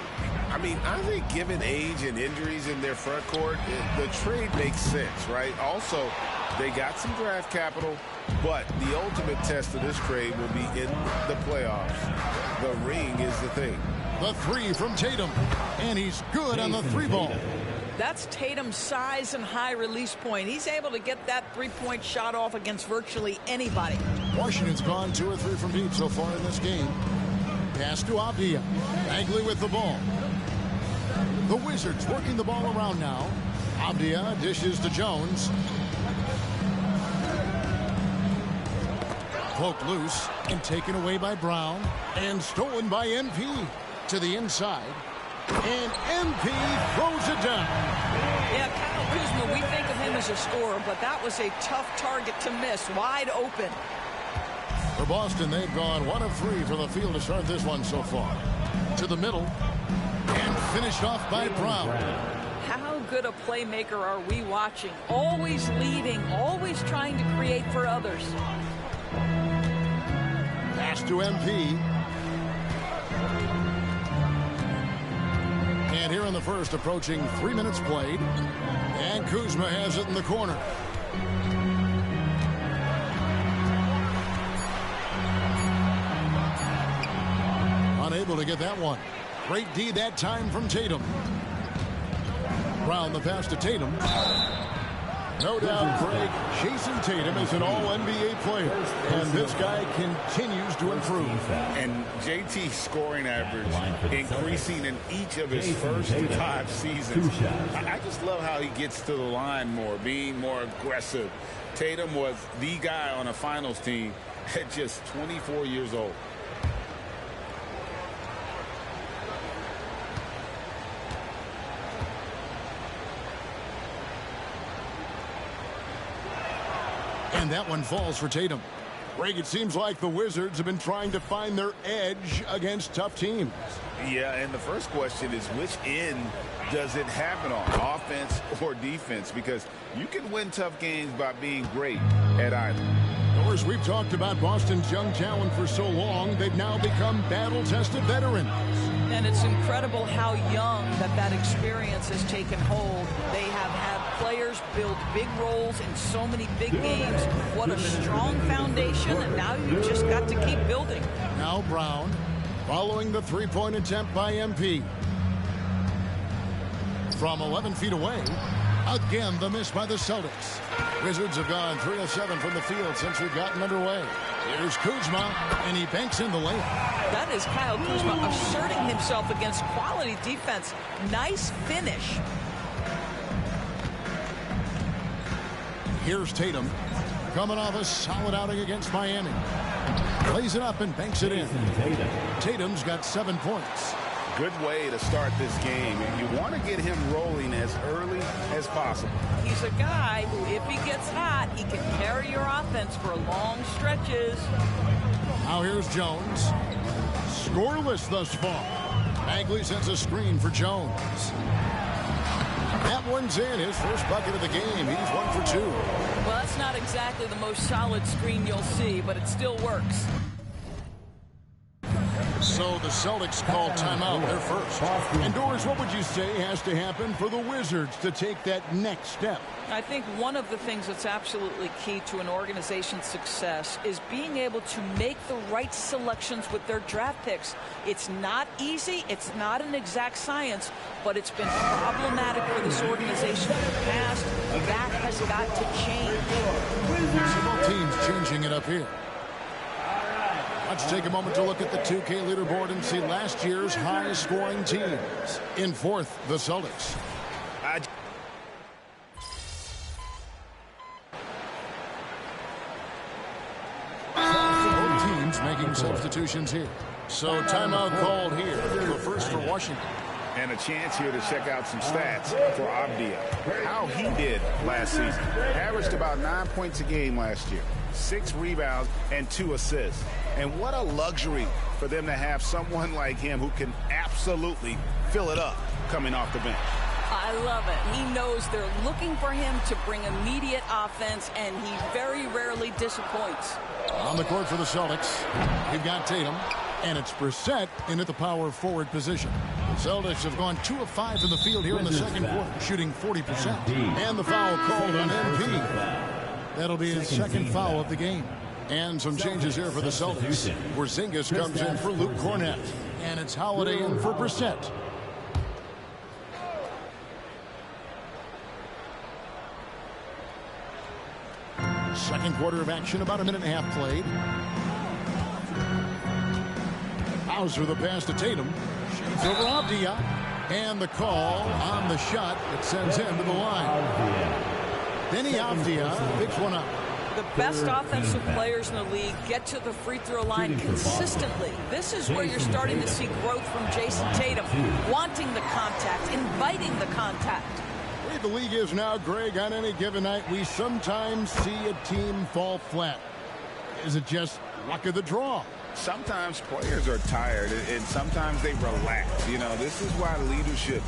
I mean, I think given age and injuries in their front court, the trade makes sense, right? Also, they got some draft capital, but the ultimate test of this trade will be in the playoffs. The ring is the thing. The three from Tatum, and he's good on the three ball. That's Tatum's size and high release point. He's able to get that three-point shot off against virtually anybody. Washington's gone 2 or 3 from deep so far in this game. Pass to Avdia. Bagley with the ball. The Wizards working the ball around now. Avdia dishes to Jones. Poked loose and taken away by Brown. And stolen by MP. To the inside. And MP throws it down. Yeah, Kyle Kuzma, we think of him as a scorer, but that was a tough target to miss. Wide open. For Boston, they've gone 1 of 3 from the field to start this one so far. To the middle. And finished off by Brown. How good a playmaker are we watching? Always leading, always trying to create for others. Pass to MP. And here in the first, approaching 3 minutes played. And Kuzma has it in the corner. Unable to get that one. Great D that time from Tatum. Brown the pass to Tatum. No doubt, Greg, Jason Tatum is an all-NBA player, and this guy continues to improve. And JT's scoring average increasing in each of his first 5 seasons. I just love how he gets to the line more, being more aggressive. Tatum was the guy on a finals team at just 24 years old. And that one falls for Tatum. Greg, it seems like the Wizards have been trying to find their edge against tough teams. Yeah, and the first question is, which end does it happen on, offense or defense? Because you can win tough games by being great at either. Of course, we've talked about Boston's young talent for so long, they've now become battle-tested veterans. And it's incredible how young that experience has taken hold. They have had players build big roles in so many big games. What a strong foundation, and now you've just got to keep building. Now Brown, following the three-point attempt by MP. From 11 feet away, again the miss by the Celtics. Wizards have gone 3 of 7 from the field since we've gotten underway. Here's Kuzma, and he banks in the layup. That is Kyle Kuzma asserting himself against quality defense. Nice finish. Here's Tatum, coming off a solid outing against Miami. Plays it up and banks it in. Tatum's got 7 points. Good way to start this game, and you want to get him rolling as early as possible. He's a guy who, if he gets hot, he can carry your offense for long stretches. Now here's Jones. Scoreless thus far. Bagley sends a screen for Jones. That one's in, his first bucket of the game. He's 1 for 2. Well, that's not exactly the most solid screen you'll see, but it still works. So the Celtics call timeout, their first. And Doris, what would you say has to happen for the Wizards to take that next step? I think one of the things that's absolutely key to an organization's success is being able to make the right selections with their draft picks. It's not easy, it's not an exact science, but it's been problematic for this organization in the past. That has got to change. Several teams changing it up here. Let's take a moment to look at the 2K leaderboard and see last year's high-scoring teams. In fourth, the Celtics. Both teams making substitutions here. So timeout called here. The first for Washington. And a chance here to check out some stats for Avdija. How he did last season. Averaged about 9 points a game last year. 6 rebounds and 2 assists. And what a luxury for them to have someone like him who can absolutely fill it up coming off the bench. I love it. He knows they're looking for him to bring immediate offense, and he very rarely disappoints. On the court for the Celtics, we've got Tatum, and it's Brissett in at the power forward position. The Celtics have gone 2 of 5 in the field here in the second quarter, shooting 40%. And the foul called on MP. That'll be his second foul of the game. And some changes here for the Celtics. Porzingis comes in for Luke Cornett. And it's Holiday in for Brissett. Second quarter of action, about a minute and a half played. Bowser the pass to Tatum. Shades over Avdija. And the call on the shot that sends him to the line. Denny Avdija picks one up. The best offensive players in the league get to the free throw line consistently. This is where you're starting to see growth from Jason Tatum, wanting the contact, inviting the contact. The way the league is now, Greg, on any given night, we sometimes see a team fall flat. Is it just luck of the draw? Sometimes players are tired, and sometimes they relax. You know, this is why leadership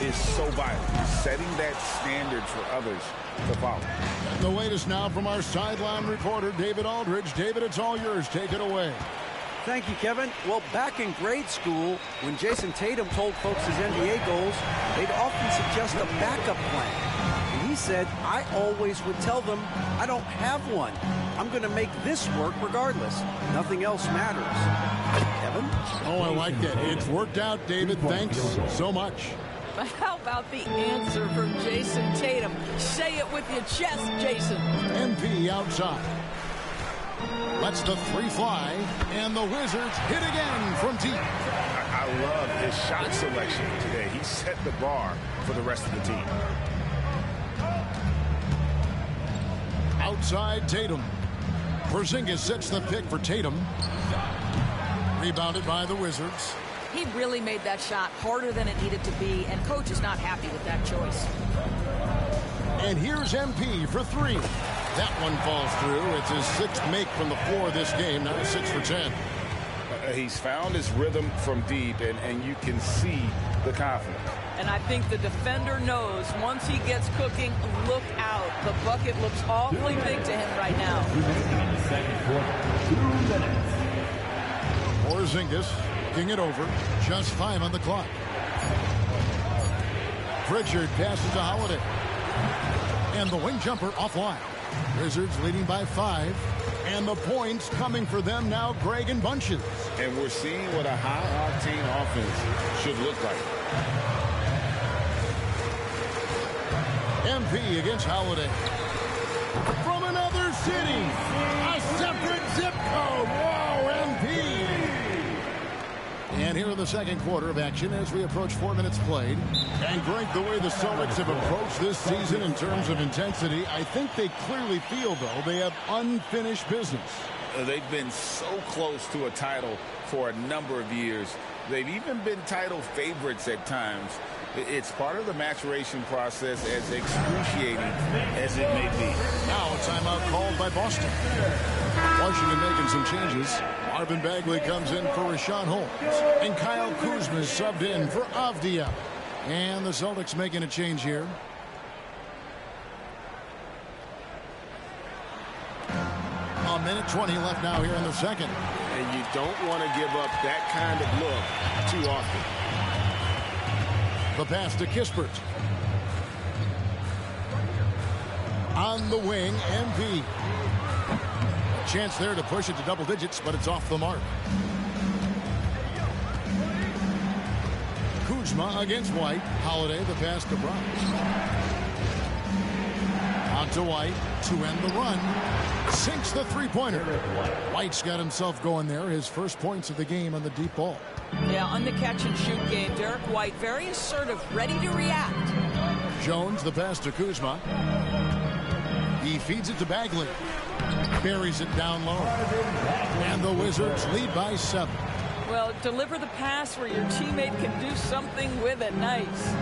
is so vital. Setting that standard for others to follow. And the latest now from our sideline reporter, David Aldridge. David, it's all yours. Take it away. Thank you, Kevin. Well, back in grade school, when Jason Tatum told folks his NBA goals, they'd often suggest a backup plan. And he said, I always would tell them, I don't have one. I'm going to make this work regardless. Nothing else matters. Kevin? Oh, I like that. It's worked out, David. Thanks so much. But how about the answer from Jason Tatum? Say it with your chest, Jason. MP outside. Lets the three fly, and the Wizards hit again from deep. I love his shot selection today. He set the bar for the rest of the team. Outside Tatum. Porzingis sets the pick for Tatum. Rebounded by the Wizards. He really made that shot harder than it needed to be, and coach is not happy with that choice. And here's MP for three. That one falls through. It's his sixth make from the floor this game, now 6 for 10. He's found his rhythm from deep, and you can see the confidence. And I think the defender knows once he gets cooking, look out. The bucket looks awfully big to him right now. Porzingis looking it over. Just 5 on the clock. Pritchard passes to Holiday. And the wing jumper offline. Wizards leading by 5. And the points coming for them now, Greg in bunches. And we're seeing what a high-octane offense should look like. MP against Holiday. From another city. A separate zip code. Whoa, MP. And here in the second quarter of action as we approach 4 minutes played. And Greg, the way the Celtics have approached this season in terms of intensity, I think they clearly feel, though, they have unfinished business. They've been so close to a title for a number of years. They've even been title favorites at times. It's part of the maturation process, as excruciating as it may be. Now a timeout called by Boston. Washington making some changes. Marvin Bagley comes in for Rashawn Holmes. And Kyle Kuzma is subbed in for Avdia. And the Celtics making a change here. A minute 20 left now here in the second. And you don't want to give up that kind of look too often. The pass to Kispert. On the wing, MP. Chance there to push it to double digits, but it's off the mark. Kuzma against White. Holiday, the pass to Brown. On to White to end the run. Sinks the three-pointer. White's got himself going there. His first points of the game on the deep ball. Yeah, on the catch-and-shoot game, Derek White very assertive, ready to react. Jones, the pass to Kuzma. He feeds it to Bagley. Buries it down low. And the Wizards lead by 7. Well, deliver the pass where your teammate can do something with it. Nice.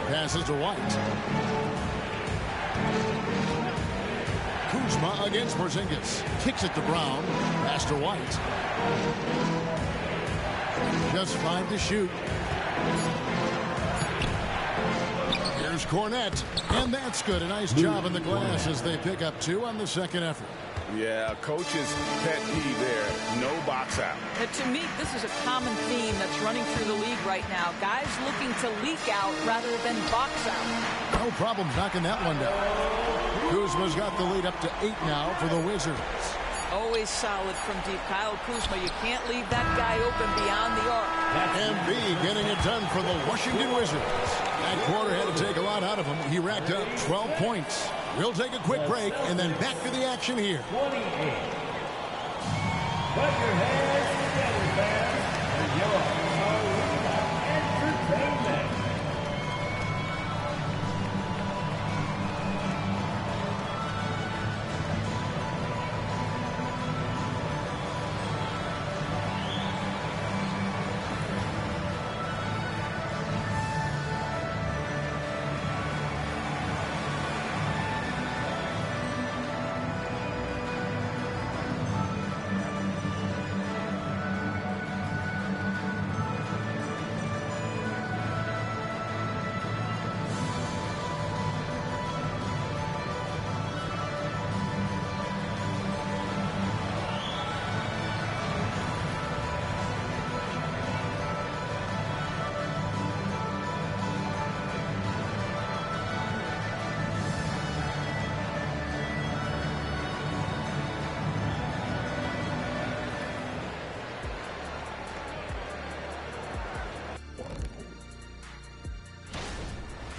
Passes to White. Kuzma against Porzingis. Kicks it to Brown. Pass to White. Just 5 to shoot. Here's Cornette. And that's good. A nice job in the glass as they pick up 2 on the second effort. Yeah, coach's pet peeve there. No box out. But to me, this is a common theme that's running through the league right now. Guys looking to leak out rather than box out. No problem knocking that one down. Kuzma's got the lead up to 8 now for the Wizards. Always solid from deep. Kyle Kuzma, you can't leave that guy open beyond the arc. MB getting it done for the Washington Wizards. That quarter had to take a lot out of him. He racked up 12 points. We'll take a quick break and then back to the action here. 28. Put your hands together, fans, for your arena entertainment.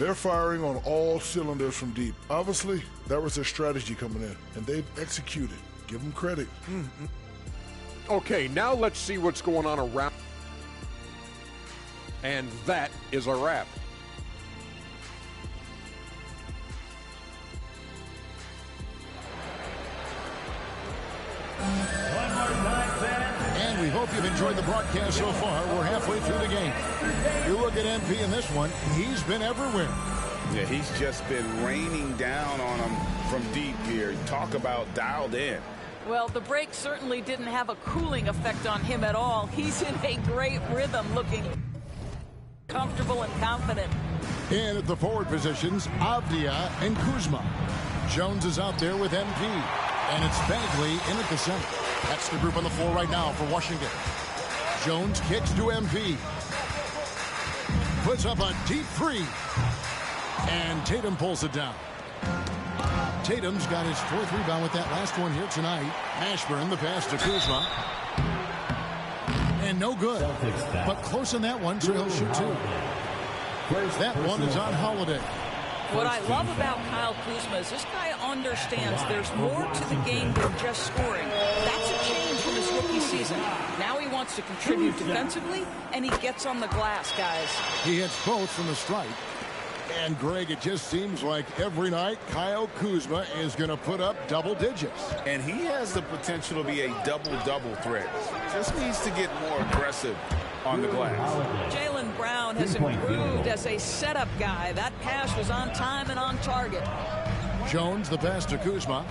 They're firing on all cylinders from deep. Obviously, that was their strategy coming in, and they've executed. Give them credit. Okay, now let's see what's going on around. And that is a wrap. And we hope you've enjoyed the broadcast so far. We're halfway through the game. You look at MP in this one, he's been everywhere. Yeah, he's just been raining down on them from deep here. Talk about dialed in. Well, the break certainly didn't have a cooling effect on him at all. He's in a great rhythm, looking comfortable and confident. And at the forward positions, Avdia and Kuzma. Jones is out there with MP. And it's Bagley in at the center. That's the group on the floor right now for Washington. Jones kicks to MP. Puts up a deep three. And Tatum pulls it down. Tatum's got his 4th rebound with that last one here tonight. Ashburn, the pass to Kuzma. And no good. But close on that one, so he'll shoot 2. That one is on Holiday. What I love about Kyle Kuzma is this guy understands there's more to the game than just scoring. That's a change from his rookie season. Now he wants to contribute defensively, and he gets on the glass, guys. He hits both from the stripe. And, Greg, it just seems like every night Kyle Kuzma is going to put up double digits. And he has the potential to be a double-double threat. Just needs to get more aggressive on the glass. Jaylen Brown has improved as a setup guy. That pass was on time and on target. Jones, the pass to Kuzma.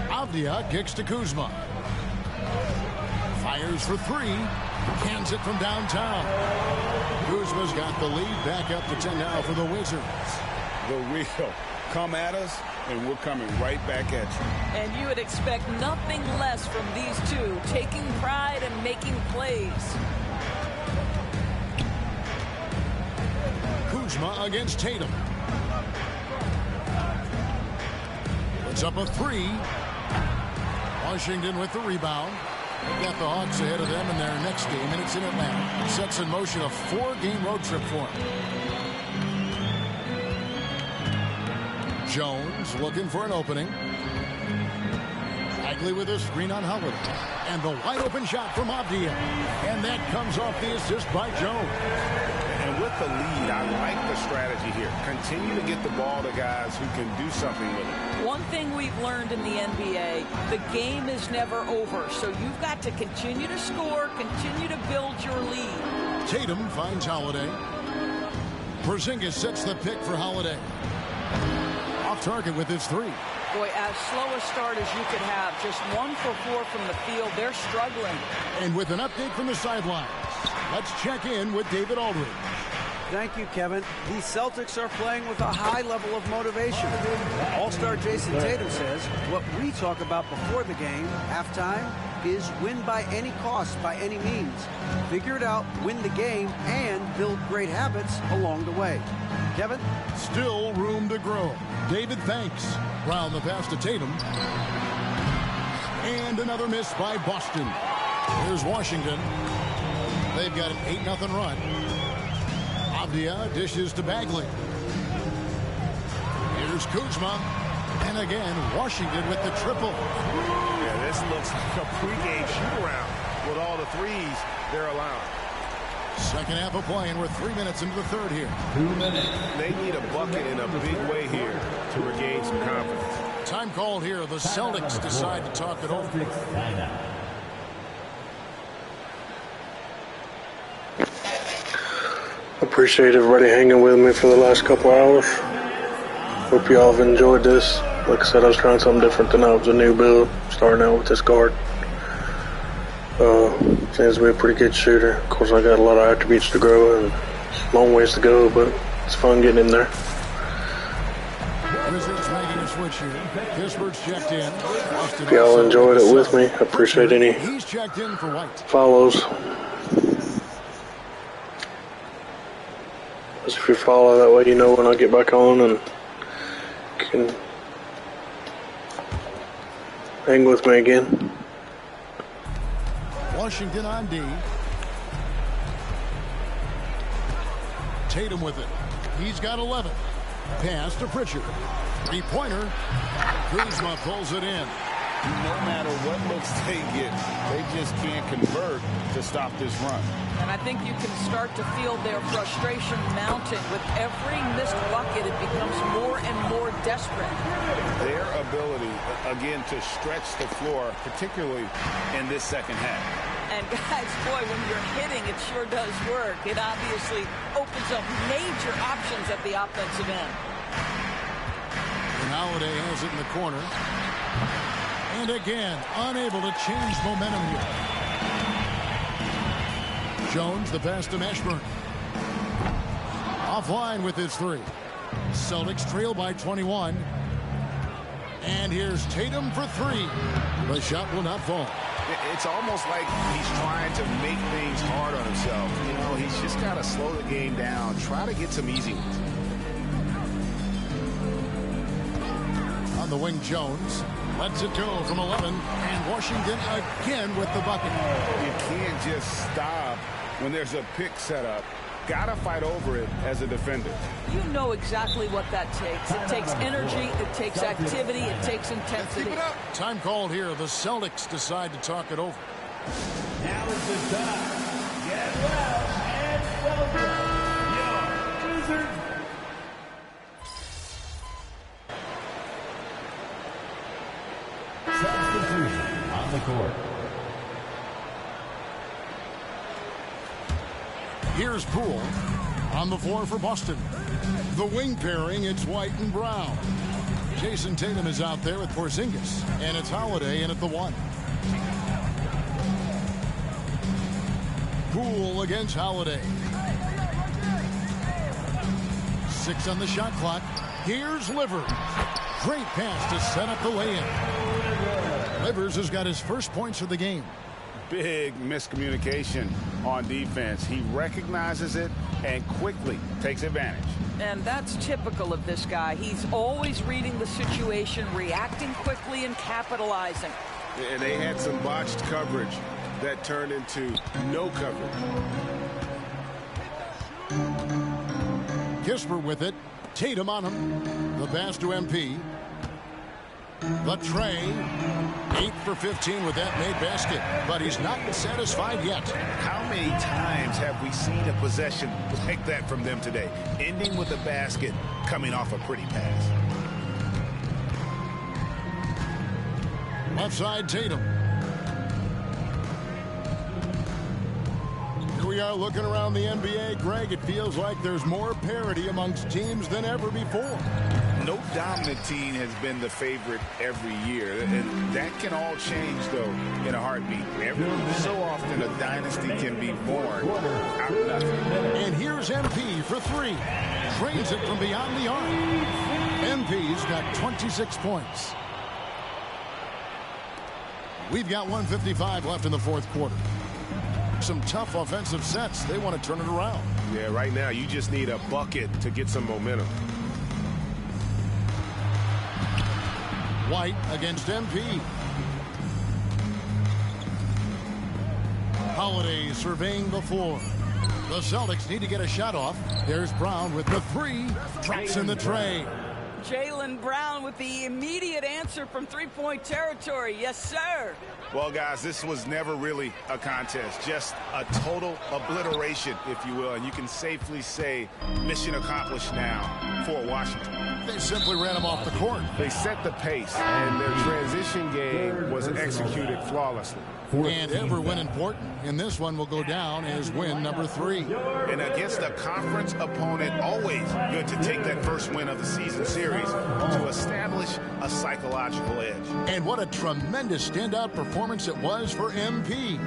Avdia kicks to Kuzma. Fires for 3. Cans it from downtown. Kuzma's got the lead, back up to 10 now for the Wizards. The real. Come at us, and we're coming right back at you. And you would expect nothing less from these two, taking pride and making plays. Kuzma against Tatum. Puts up a 3. Washington with the rebound. They've got the Hawks ahead of them in their next game, and it's in Atlanta. It sets in motion a 4-game road trip for them. Jones looking for an opening. Bagley with a screen on Howard. And the wide open shot from Avdia. And that comes off the assist by Jones. And with the lead, I like the strategy here. Continue to get the ball to guys who can do something with it. One thing we've learned in the NBA, the game is never over. So you've got to continue to score, continue to build your lead. Tatum finds Holiday. Porzingis sets the pick for Holiday. Off target with his 3. Boy, as slow a start as you could have. Just 1 for 4 from the field. They're struggling. And with an update from the sidelines, let's check in with David Aldridge. Thank you, Kevin. These Celtics are playing with a high level of motivation. All-star Jason Tatum says what we talk about before the game, halftime, is win by any cost, by any means. Figure it out, win the game, and build great habits along the way. Kevin? Still room to grow. David thanks. Brown the pass to Tatum. And another miss by Boston. Here's Washington. They've got an 8-0 run. Avdia dishes to Bagley. Here's Kuzma. And again, Washington with the triple. Yeah, this looks like a pregame shoot-around with all the threes they're allowing. Second half of play, and we're 3 minutes into the third here. 2 minutes. They need a bucket in a big way here to regain some confidence. Time called here. The Celtics decide to talk it over. Appreciate everybody hanging with me for the last couple hours. Hope you all have enjoyed this. Like I said, I was trying something different tonight. It was a new build, starting out with this guard. Seems to be a pretty good shooter. Of course, I got a lot of attributes to grow and long ways to go, but it's fun getting in there. Wizards making a switch here. Pittsburgh's checked in. If y'all enjoyed it with me, I appreciate any He's checked in for White. follows. If you follow that way, you know when I get back on and can hang with me again. Washington on D. Tatum with it. He's got 11. Pass to Pritchard. Three-pointer. Kuzma pulls it in. No matter what looks they get, they just can't convert to stop this run. And I think you can start to feel their frustration mounting. With every missed bucket, it becomes more and more desperate. Their ability, again, to stretch the floor, particularly in this second half. And guys, boy, when you're hitting, it sure does work. It obviously opens up major options at the offensive end. And Holiday has it in the corner. And again, unable to change momentum here. Jones, the pass to Mashburn. Offline with his three. Celtics trail by 21. And here's Tatum for three. The shot will not fall. It's almost like he's trying to make things hard on himself. You know, he's just got to slow the game down. Try to get some easy ones. On the wing, Jones lets it go from 11. And Washington again with the bucket. You can't just stop when there's a pick set up. Gotta fight over it as a defender. You know exactly what that takes. It takes energy, it takes activity, it takes intensity. Keep it up. Time called here. The Celtics decide to talk it over. Now is the time. Get well and welcome your Wizards. Substitution on the court. Here's Poole on the floor for Boston. The wing pairing, it's White and Brown. Jason Tatum is out there with Porzingis, and it's Holiday in at the one. Poole against Holiday. 6 on the shot clock. Here's Livers. Great pass to set up the lay-in. Livers has got his first points of the game. Big miscommunication on defense. He recognizes it and quickly takes advantage. And that's typical of this guy. He's always reading the situation, reacting quickly, and capitalizing. And they had some botched coverage that turned into no coverage. Kisper with it. Tatum on him. The pass to MP. The tray. 8 for 15 with that made basket. But he's not satisfied yet. How many times have we seen a possession like that from them today? Ending with a basket, coming off a pretty pass. Left side, Tatum. Here we are looking around the NBA. Greg, it feels like there's more parity amongst teams than ever before. No dominant team has been the favorite every year, and that can all change, though, in a heartbeat. So often a dynasty can be born out of nothing. And here's MP for three. Drains it from beyond the arc. MP's got 26 points. We've got 1:55 left in the fourth quarter. Some tough offensive sets. They want to turn it around. Yeah, right now you just need a bucket to get some momentum. White against MP. Holiday surveying the floor. The Celtics need to get a shot off. There's Brown with the three. Drops in the tray. Jaylen Brown with the immediate answer from three-point territory. Yes, sir. Well, guys, this was never really a contest. Just a total obliteration, if you will. And you can safely say mission accomplished now for Washington. They simply ran him off the court. They set the pace, and their transition game was executed flawlessly. And every win important. And this one will go down as win number 3. And against a conference opponent, always good to take that first win of the season series to establish a psychological edge. And what a tremendous standout performance it was for MP.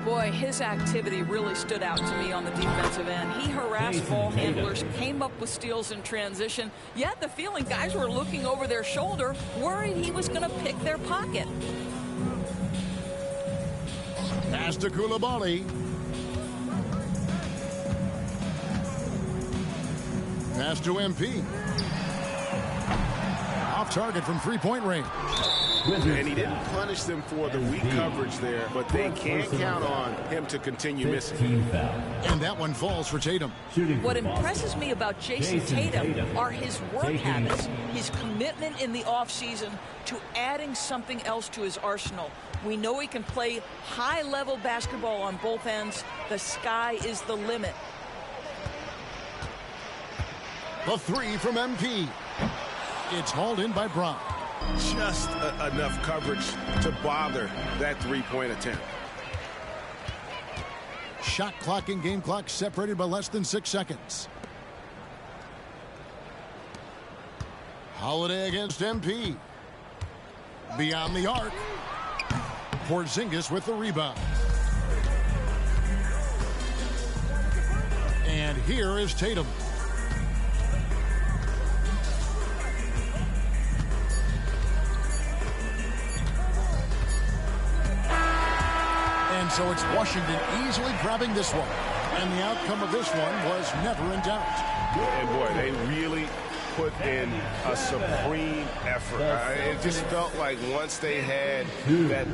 Boy, his activity really stood out to me on the defensive end. He harassed ball handlers, came up with steals in transition. You had the feeling guys were looking over their shoulder, worried he was going to pick their pocket. Pass to Koulibaly. Pass to MP. Off target from three-point range. And he didn't punish them for the weak coverage there, but they can't count on him to continue missing. And that one falls for Tatum. What impresses me about Jason Tatum are his work habits, his commitment in the offseason to adding something else to his arsenal. We know he can play high-level basketball on both ends. The sky is the limit. The three from MP. It's hauled in by Brown. Just enough coverage to bother that three-point attempt. Shot clock and game clock separated by less than 6 seconds. Holiday against MP. Beyond the arc. Porzingis with the rebound. And here is Tatum. And so it's Washington easily grabbing this one. And the outcome of this one was never in doubt. And boy, they really put in a supreme effort. It just felt like once they had that.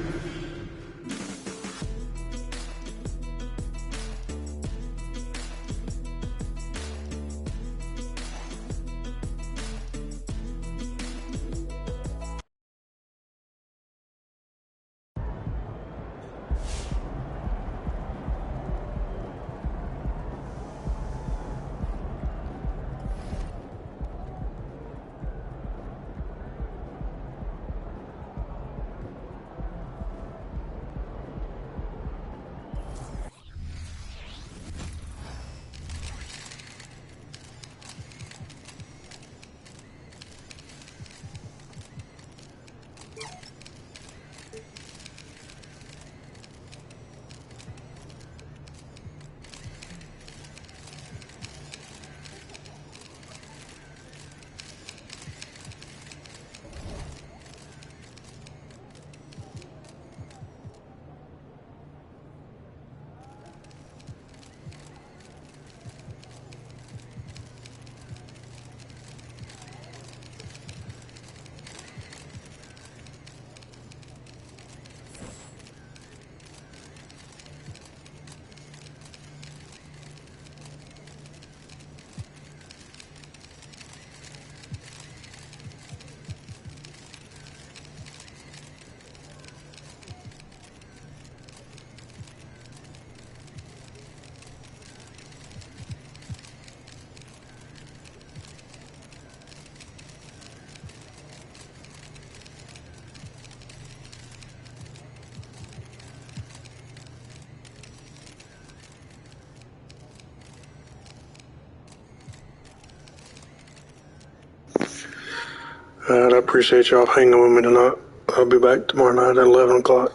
I appreciate y'all hanging with me tonight. I'll be back tomorrow night at 11 o'clock.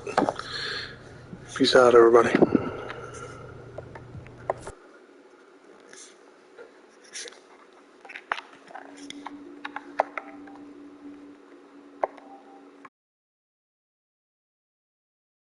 Peace out, everybody.